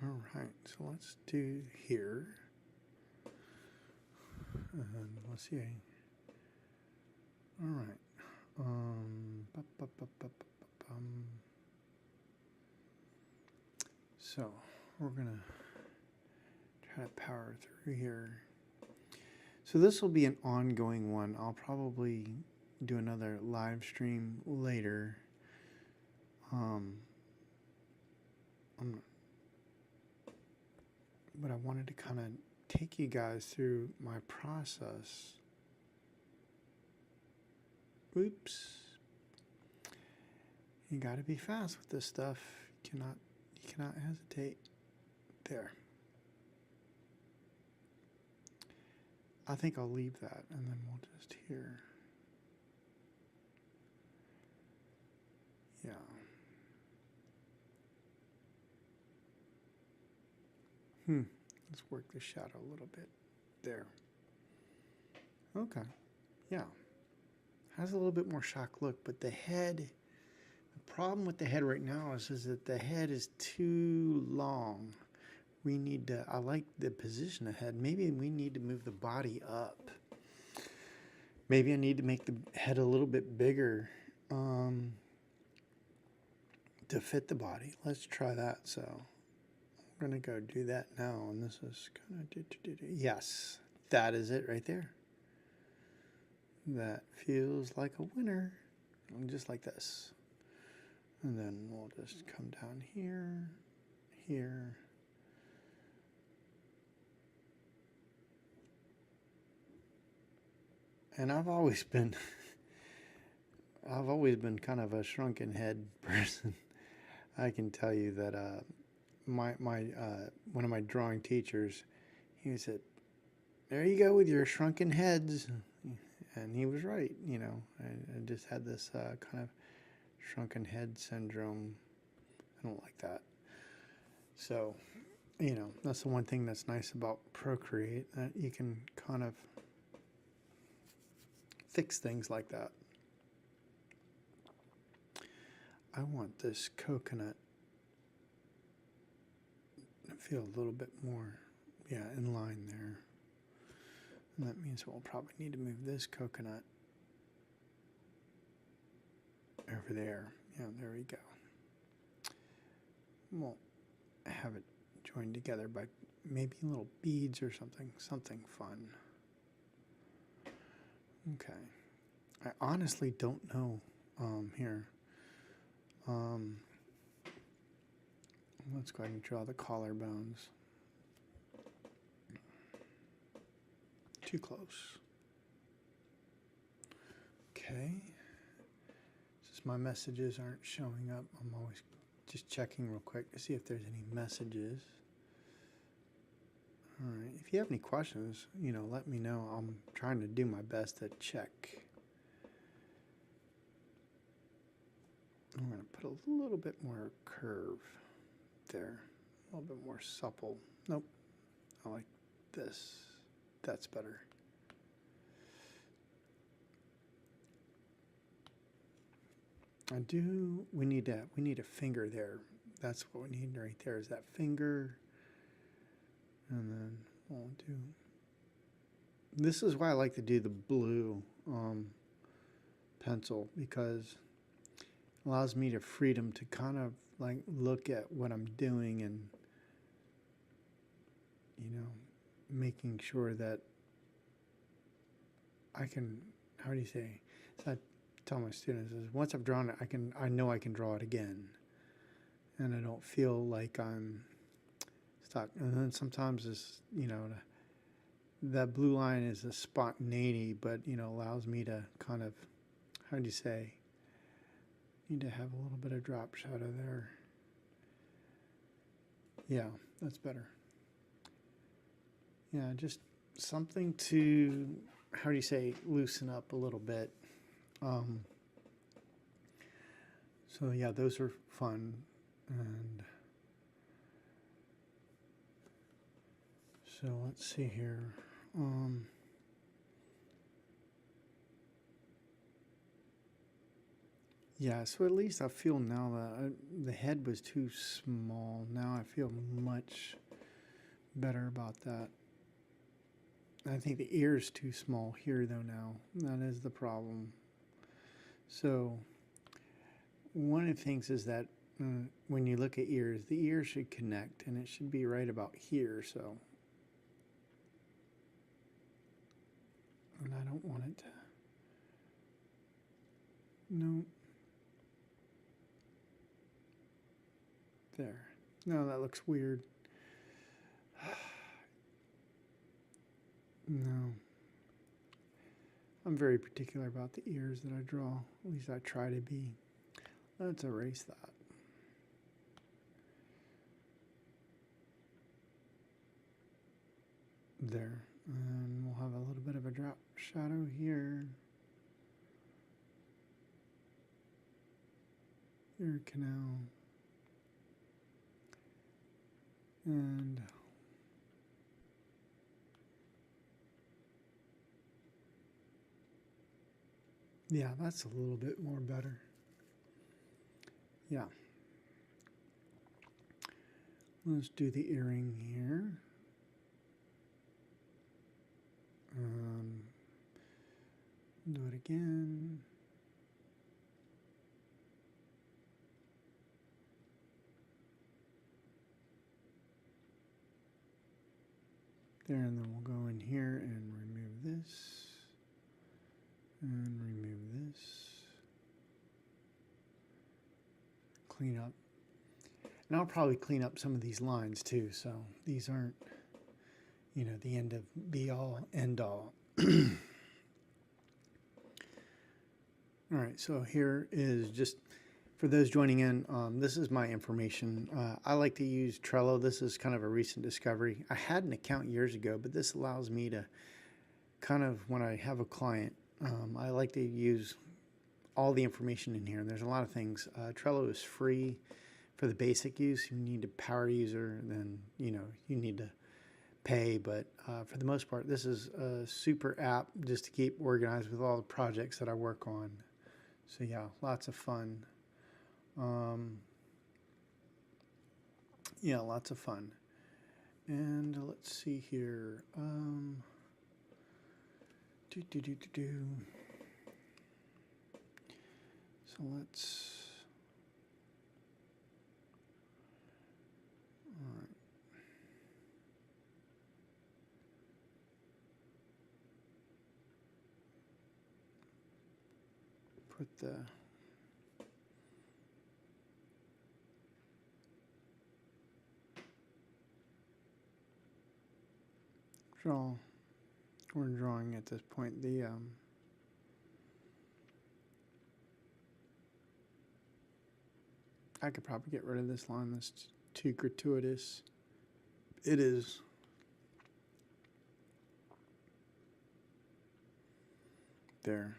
All right, so let's do here. And let's see. All right. So we're gonna try to power through here. So this will be an ongoing one. I'll probably do another live stream later. But I wanted to kind of take you guys through my process. Oops. You got to be fast with this stuff. You cannot hesitate. There. I think I'll leave that, and then we'll just here. Yeah. Let's work the shadow a little bit. There. Okay. Yeah. Has a little bit more shock look, but the problem with the head right now is that the head is too long. We need to, I like the position of the head. Maybe we need to move the body up. Maybe I need to make the head a little bit bigger to fit the body. Let's try that. So I'm going to go do that now. And this is going to, yes, that is it right there. That feels like a winner. Just like this. And then we'll just come down here, here. And I've always been kind of a shrunken head person. I can tell you that my one of my drawing teachers, he said, there you go with your shrunken heads. And he was right, you know. I just had this kind of shrunken head syndrome. I don't like that. So, you know, that's the one thing that's nice about Procreate, that you can kind of fix things like that. I want this coconut to feel a little bit more, yeah, in line there. And that means we'll probably need to move this coconut over there. Yeah, there we go. We'll have it joined together by maybe little beads or something fun. Okay. I honestly don't know here. Let's go ahead and draw the collarbones. Too close. Okay. Since my messages aren't showing up, I'm always just checking real quick to see if there's any messages. All right. If you have any questions, you know, let me know. I'm trying to do my best to check. I'm going to put a little bit more curve there. A little bit more supple. Nope. I like this. That's better. We need a finger there. That's what we need right there, is that finger. And then we'll do, this is why I like to do the blue pencil, because it allows me the freedom to kind of like look at what I'm doing and, you know, making sure that I can, how do you say, so I tell my students is once I've drawn it, I know I can draw it again, and I don't feel like I'm stuck. And then sometimes it's, you know, that blue line is a spontaneity, but, you know, allows me to kind of, how do you say, need to have a little bit of drop shadow there. Yeah, that's better. Yeah, just something to, how do you say, loosen up a little bit. So yeah, those are fun. And so let's see here. Yeah, so at least I feel now that the head was too small. Now I feel much better about that. I think the ear's too small here though now. That is the problem. So one of the things is that when you look at ears, the ear should connect, and it should be right about here. So, and I don't want it to, no. There. No, that looks weird. No. I'm very particular about the ears that I draw. At least I try to be. Let's erase that. There. And we'll have a little bit of a drop shadow here. Ear canal. And yeah, that's a little bit more better. Yeah. Let's do the earring here. Do it again. There, and then we'll go in here and remove this. And remove this. Clean up. And I'll probably clean up some of these lines too, so these aren't, you know, the end of be all, end all. All right, so here is just For those joining in, this is my information. I like to use Trello. This is kind of a recent discovery. I had an account years ago, but this allows me to kind of, when I have a client, I like to use all the information in here. And there's a lot of things. Trello is free for the basic use. You need a power user, then you need to pay. But for the most part, this is a super app just to keep organized with all the projects that I work on. So yeah, lots of fun. Yeah, lots of fun. And let's see here. So let's. All right. Put the. Draw. We're drawing at this point. I could probably get rid of this line. That's too gratuitous. It is. There.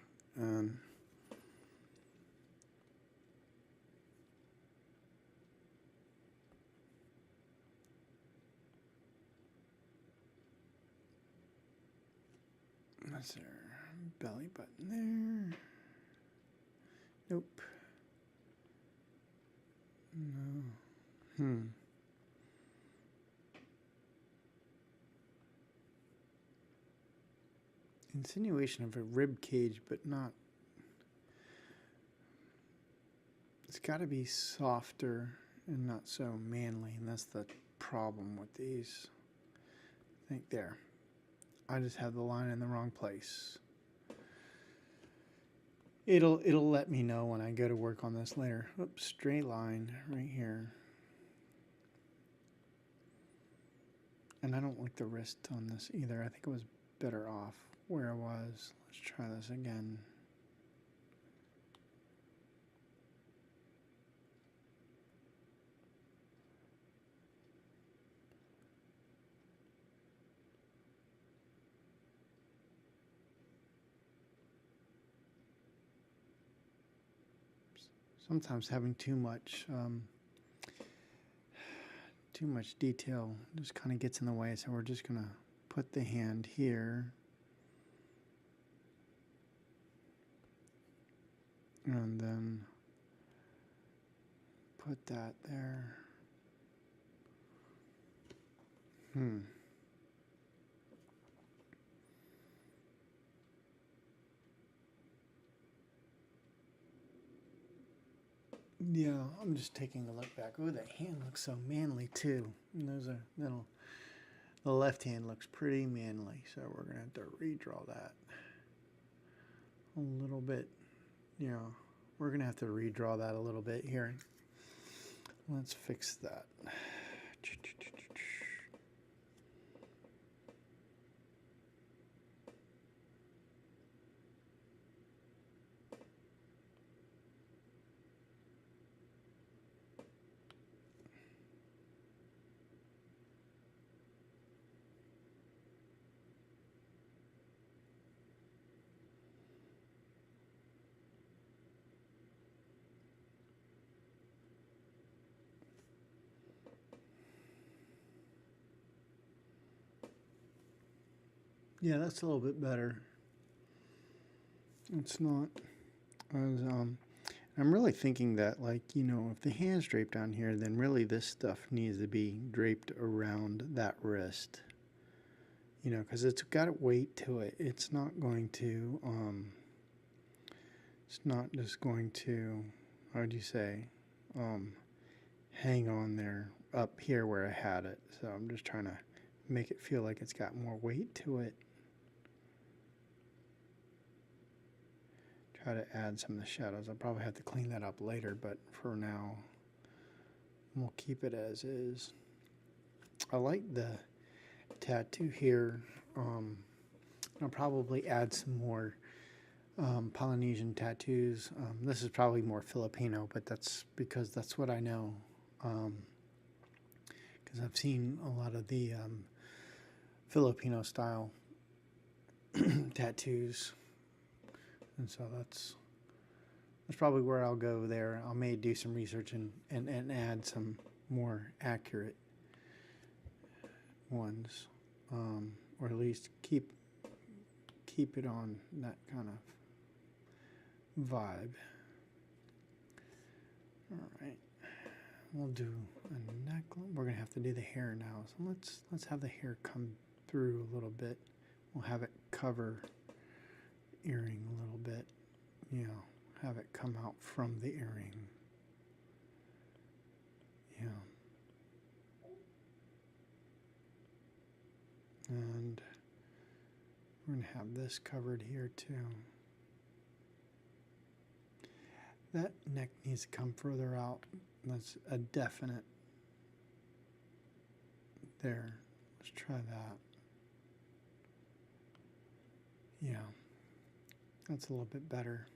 That's our belly button there. Nope. No. Insinuation of a rib cage, but not. It's got to be softer and not so manly, and that's the problem with these. I think there. I just have the line in the wrong place. It'll let me know when I go to work on this later. Oops, straight line right here. And I don't like the wrist on this either. I think it was better off where I was. Let's try this again. Sometimes having too much detail just kind of gets in the way, so we're just gonna put the hand here, and then put that there. Yeah, I'm just taking a look back. Oh, that hand looks so manly too. And the left hand looks pretty manly, so we're gonna have to redraw that a little bit. Yeah, we're gonna have to redraw that a little bit here. Let's fix that. Yeah, that's a little bit better. It's not as I'm really thinking that, like, if the hand's draped down here, then really this stuff needs to be draped around that wrist. Because it's got a weight to it. It's not going to it's not just going to, how would you say, hang on there up here where I had it. So I'm just trying to make it feel like it's got more weight to it. Try to add some of the shadows. I'll probably have to clean that up later, but for now, we'll keep it as is. I like the tattoo here. I'll probably add some more Polynesian tattoos. This is probably more Filipino, but that's because that's what I know. Because I've seen a lot of the Filipino style tattoos, and so that's probably where I'll go there. I may do some research and add some more accurate ones, or at least keep it on that kind of vibe. All right, we'll do a neck. We're gonna have to do the hair now, so let's have the hair come through a little bit. We'll have it cover earring a little bit, you know, have it come out from the earring. Yeah. And we're going to have this covered here too. That neck needs to come further out. That's a definite. There. Let's try that. Yeah. That's a little bit better.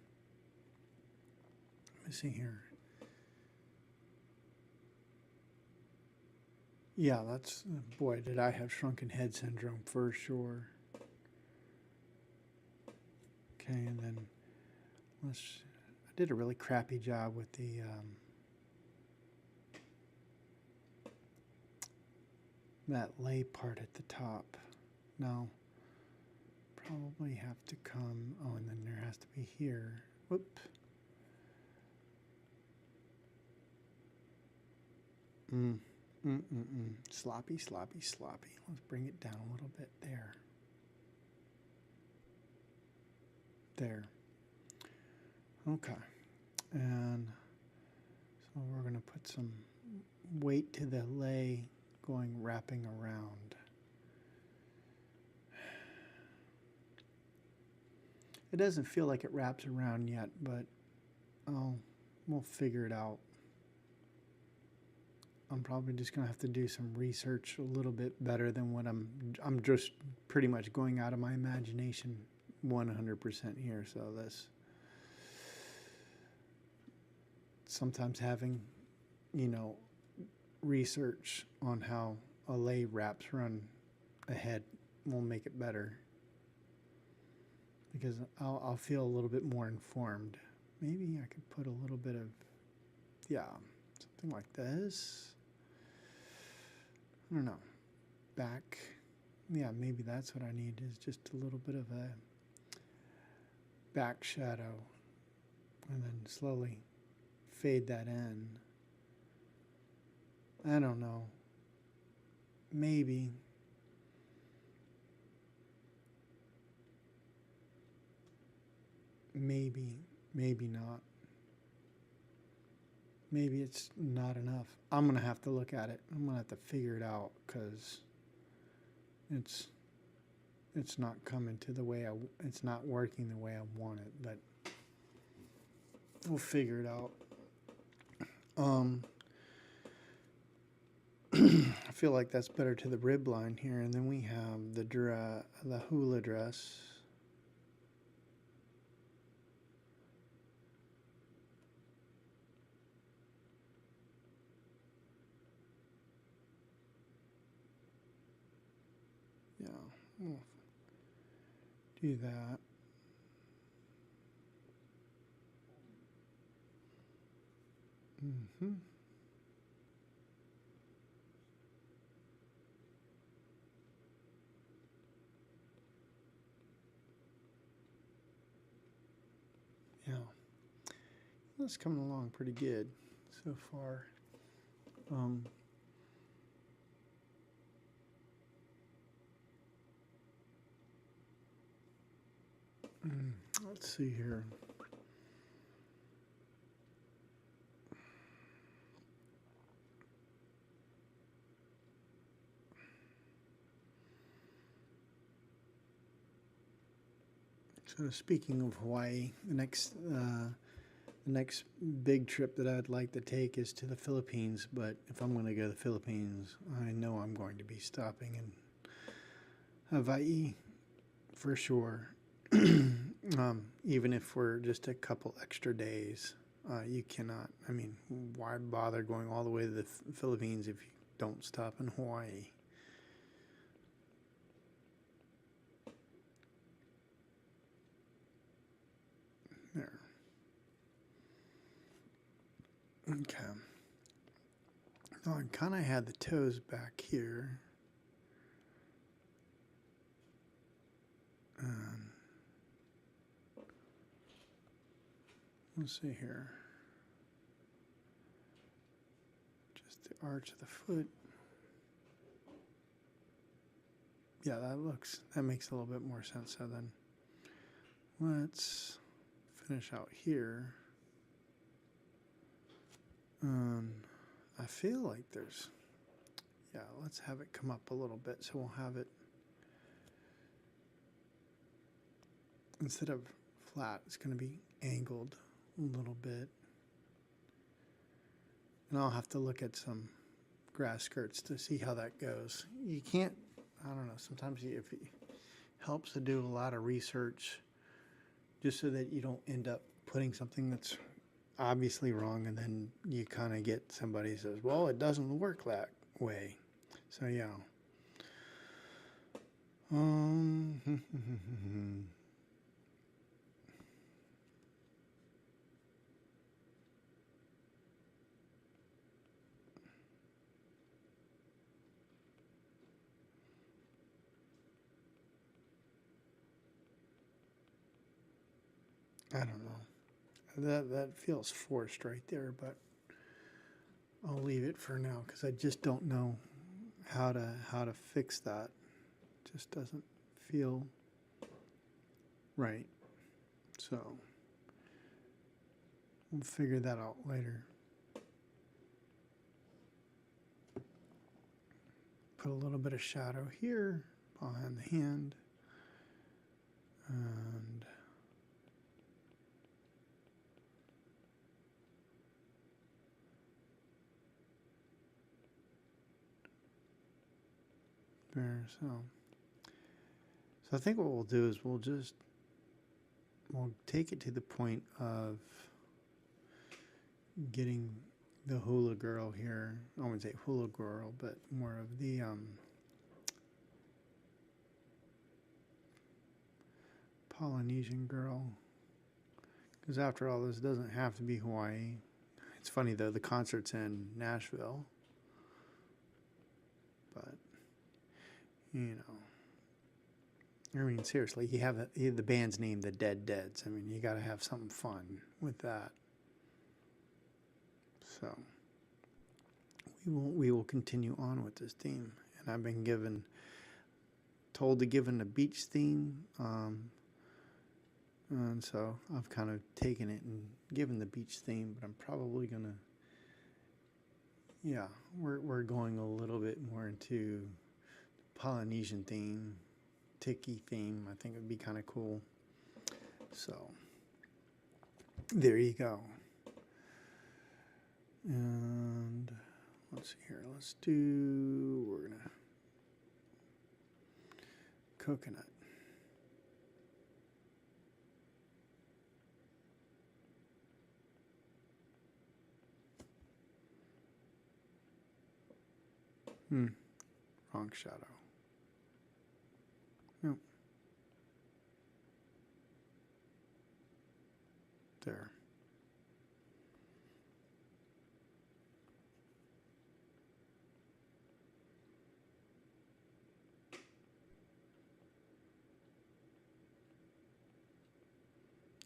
Let me see here. Yeah, that's, boy, did I have shrunken head syndrome for sure. Okay, and then I did a really crappy job with the that lay part at the top. No, probably have to come, oh, and then there has to be here. Whoop. Sloppy, sloppy, sloppy. Let's bring it down a little bit there. There. Okay. And so we're going to put some weight to the lay going wrapping around. It doesn't feel like it wraps around yet, but we'll figure it out. I'm probably just going to have to do some research a little bit better than what I'm just pretty much going out of my imagination 100% here. So this, sometimes having, you know, research on how a lay wraps around a head will make it better, because I'll feel a little bit more informed. Maybe I could put a little bit of, yeah, something like this. I don't know. Back. Yeah, maybe that's what I need, is just a little bit of a back shadow. And then slowly fade that in. I don't know. Maybe. Maybe not. Maybe it's not enough. I'm going to have to look at it. I'm going to have to figure it out, because it's not coming to the way it's not working the way I want it, but we'll figure it out. I feel like that's better to the rib line here, and then we have the hula dress. Yeah, we'll do that. Yeah, that's coming along pretty good so far. Let's see here. So speaking of Hawaii, the next big trip that I'd like to take is to the Philippines. But if I'm going to go to the Philippines, I know I'm going to be stopping in Hawaii for sure. Even if we're just a couple extra days, you cannot. I mean, why bother going all the way to the Philippines if you don't stop in Hawaii? There. Okay. Oh, I kind of had the toes back here. Let's see here. Just the arch of the foot. Yeah, that makes a little bit more sense. So then let's finish out here. I feel like let's have it come up a little bit. So we'll have it, instead of flat, it's going to be angled a little bit. And I'll have to look at some grass skirts to see how that goes. You can't, I don't know, sometimes it helps to do a lot of research just so that you don't end up putting something that's obviously wrong, and then you kind of get somebody who says, well, it doesn't work that way. So yeah. I don't know. That feels forced right there, but I'll leave it for now because I just don't know how to fix that. It just doesn't feel right. So we'll figure that out later. Put a little bit of shadow here behind the hand. And there, so I think what we'll do is we'll take it to the point of getting the hula girl here. I wouldn't say hula girl, but more of the Polynesian girl. Because after all, this doesn't have to be Hawaii. It's funny though, the concert's in Nashville. But, you know, I mean, seriously, you have the band's name, the Dead Deads. I mean, you got to have something fun with that. So we will continue on with this theme, and I've been told to give a beach theme, and so I've kind of taken it and given the beach theme. But I'm probably gonna, we're going a little bit more into Polynesian theme, tiki theme. I think it would be kind of cool. So there you go. And let's see here. We're going to coconut. Wrong shadow. Nope. There.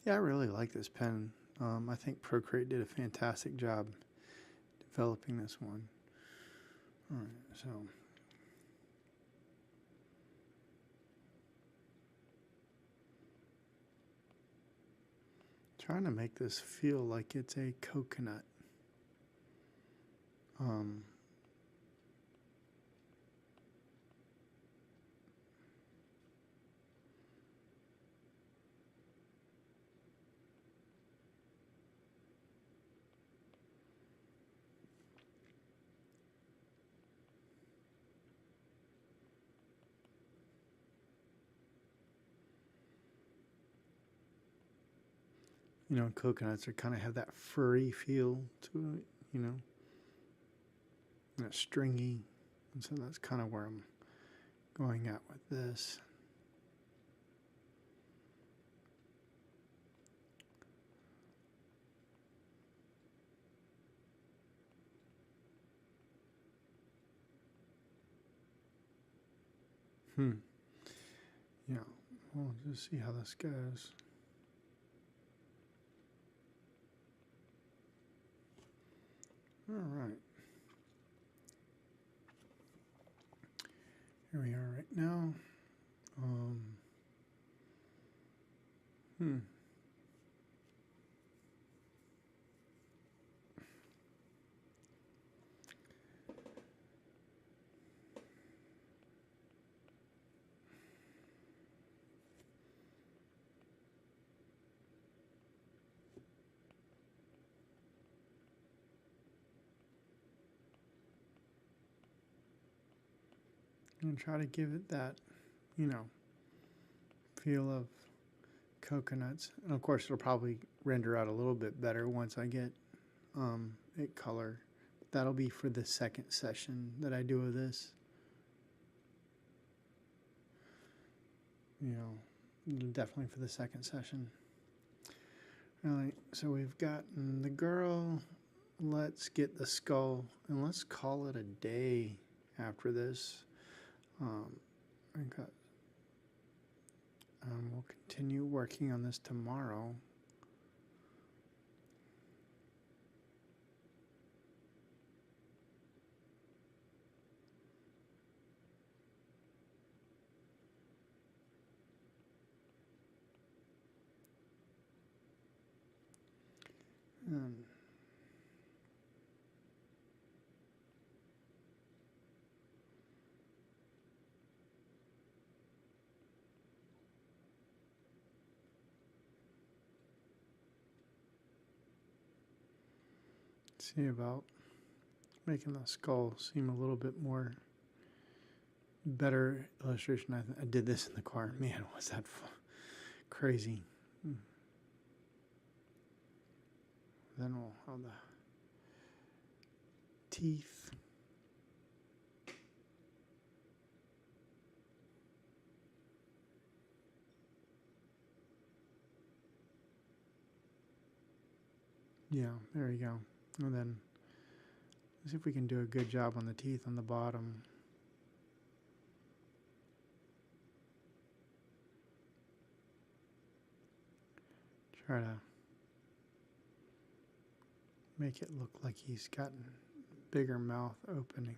Yeah, I really like this pen. I think Procreate did a fantastic job developing this one. All right, so trying to make this feel like it's a coconut. You know, coconuts are kind of have that furry feel to it, you know, that stringy. And so that's kind of where I'm going at with this. Yeah, we'll just see how this goes. All right. Here we are right now. And try to give it that, you know, feel of coconuts. And of course, it'll probably render out a little bit better once I get it color. That'll be for the second session that I do of this. You know, definitely for the second session. All right, so we've gotten the girl. Let's get the skull, and let's call it a day after this. We'll continue working on this tomorrow. See about making the skull seem a little bit more better illustration. I did this in the car. Man, was that crazy. Then we'll have the teeth. Yeah, there you go. And then see if we can do a good job on the teeth on the bottom. Try to make it look like he's gotten bigger mouth opening.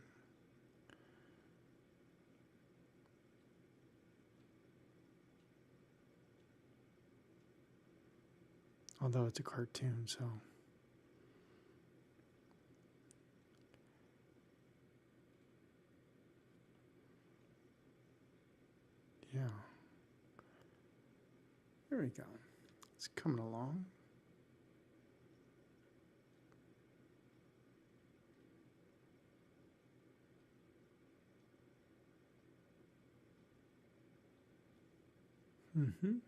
Although it's a cartoon, so. Yeah. There we go. It's coming along. Mm-hmm.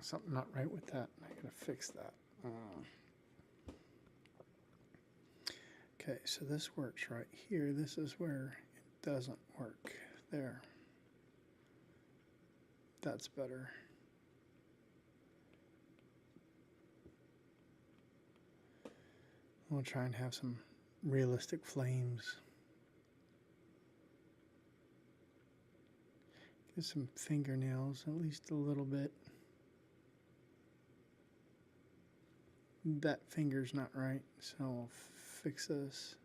Something not right with that. I gotta fix that. Okay, so this works right here. This is where it doesn't work. There. That's better. We'll try and have some realistic flames. Get some fingernails, at least a little bit. That finger's not right, so I'll fix this.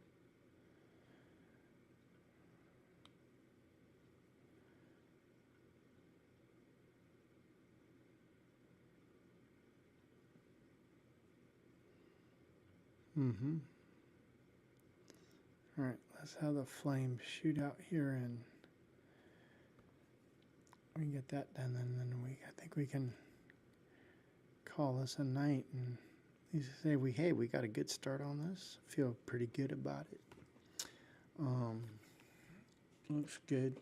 All right, let's have the flame shoot out here, and we can get that done, and then I think we can call this a night and say hey, we got a good start on this. Feel pretty good about it. Looks good.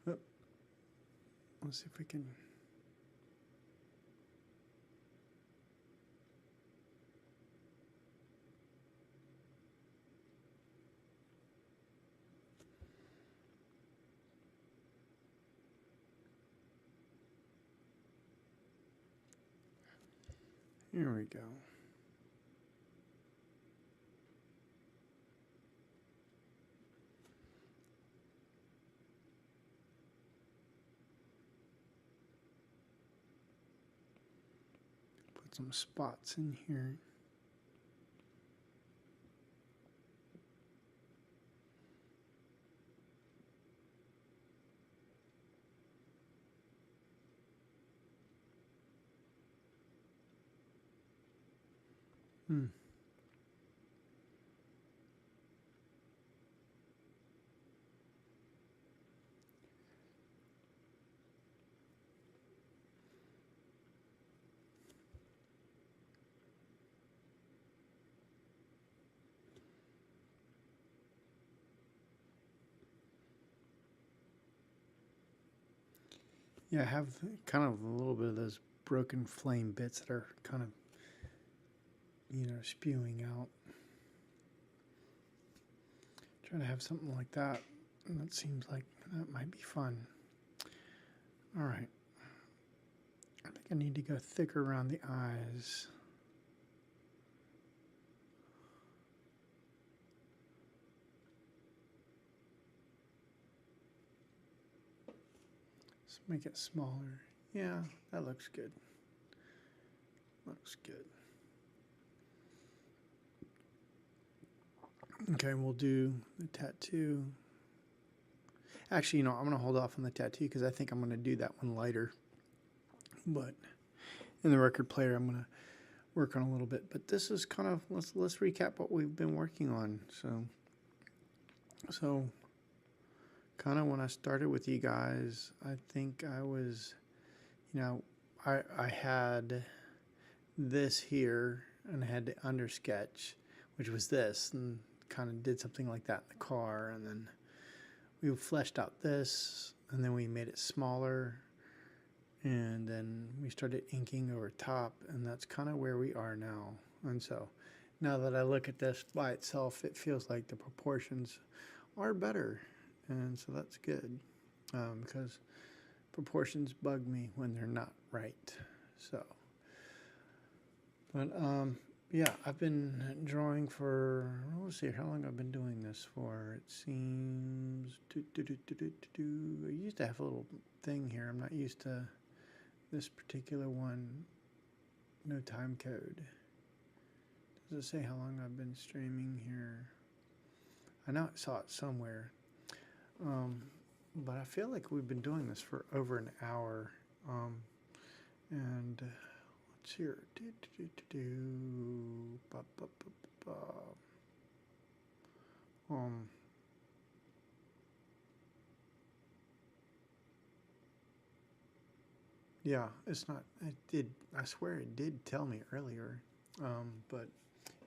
Oh, let's see if we can. Here we go. Put some spots in here. Yeah, I have kind of a little bit of those broken flame bits that are kind of, spewing out. Try to have something like that. And that seems like that might be fun. All right. I think I need to go thicker around the eyes. Let's make it smaller. Yeah, that looks good. Looks good. Okay, we'll do the tattoo. Actually, I'm going to hold off on the tattoo because I think I'm going to do that one lighter. But in the record player, I'm going to work on a little bit. But this is kind of, let's recap what we've been working on. So kind of when I started with you guys, I think I was, I had this here and I had the under sketch, which was this, and kind of did something like that in the car, and then we fleshed out this, and then we made it smaller, and then we started inking over top, and that's kind of where we are now. And so now that I look at this by itself, it feels like the proportions are better, and so that's good, because proportions bug me when they're not right. So, but yeah, I've been drawing for, let's see how long I've been doing this for. It seems, I used to have a little thing here. I'm not used to this particular one. No time code. Does it say how long I've been streaming here? I know I saw it somewhere. But I feel like we've been doing this for over an hour. And let's see here. Yeah, it's not, I swear it did tell me earlier. But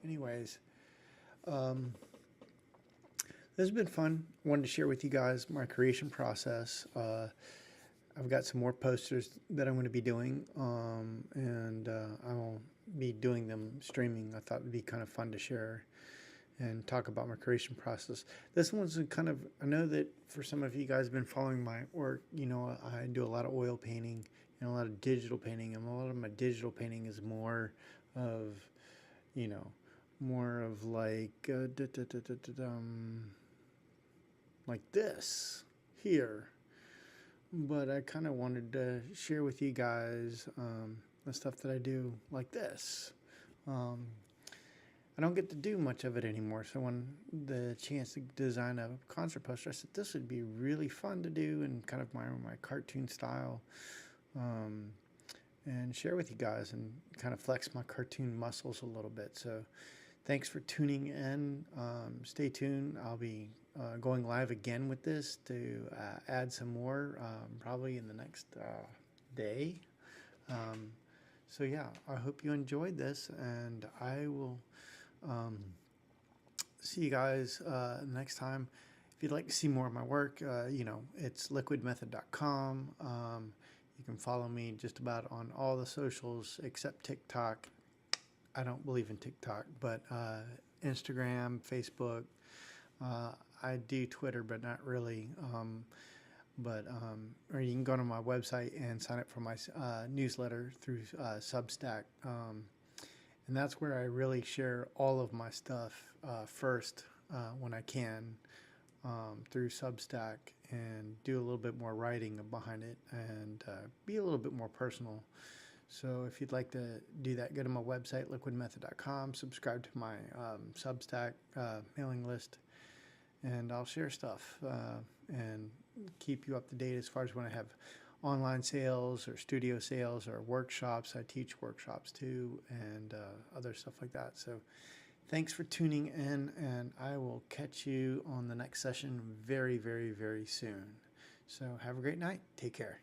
anyways, this has been fun. I wanted to share with you guys my creation process. I've got some more posters that I'm going to be doing, and I'll be doing them streaming. I thought it'd be kind of fun to share and talk about my creation process. This one's kind of, I know that for some of you guys have been following my work, I do a lot of oil painting and a lot of digital painting, and a lot of my digital painting is more of, like this here. But I kind of wanted to share with you guys the stuff that I do like this. I don't get to do much of it anymore. So when the chance to design a concert poster, I said this would be really fun to do in kind of my cartoon style, and share with you guys and kind of flex my cartoon muscles a little bit. So thanks for tuning in. Stay tuned. I'll be going live again with this to add some more, probably in the next day. So yeah, I hope you enjoyed this, and I will see you guys next time. If you'd like to see more of my work, it's liquidmethod.com. You can follow me just about on all the socials except TikTok. I don't believe in TikTok, but Instagram, Facebook. I do Twitter, but not really. Or you can go to my website and sign up for my newsletter through Substack. And that's where I really share all of my stuff first when I can through Substack, and do a little bit more writing behind it, and be a little bit more personal. So if you'd like to do that, go to my website, liquidmethod.com, subscribe to my Substack mailing list, and I'll share stuff and keep you up to date as far as when I have online sales or studio sales or workshops. I teach workshops too, and other stuff like that. So thanks for tuning in, and I will catch you on the next session very, very, very soon. So have a great night. Take care.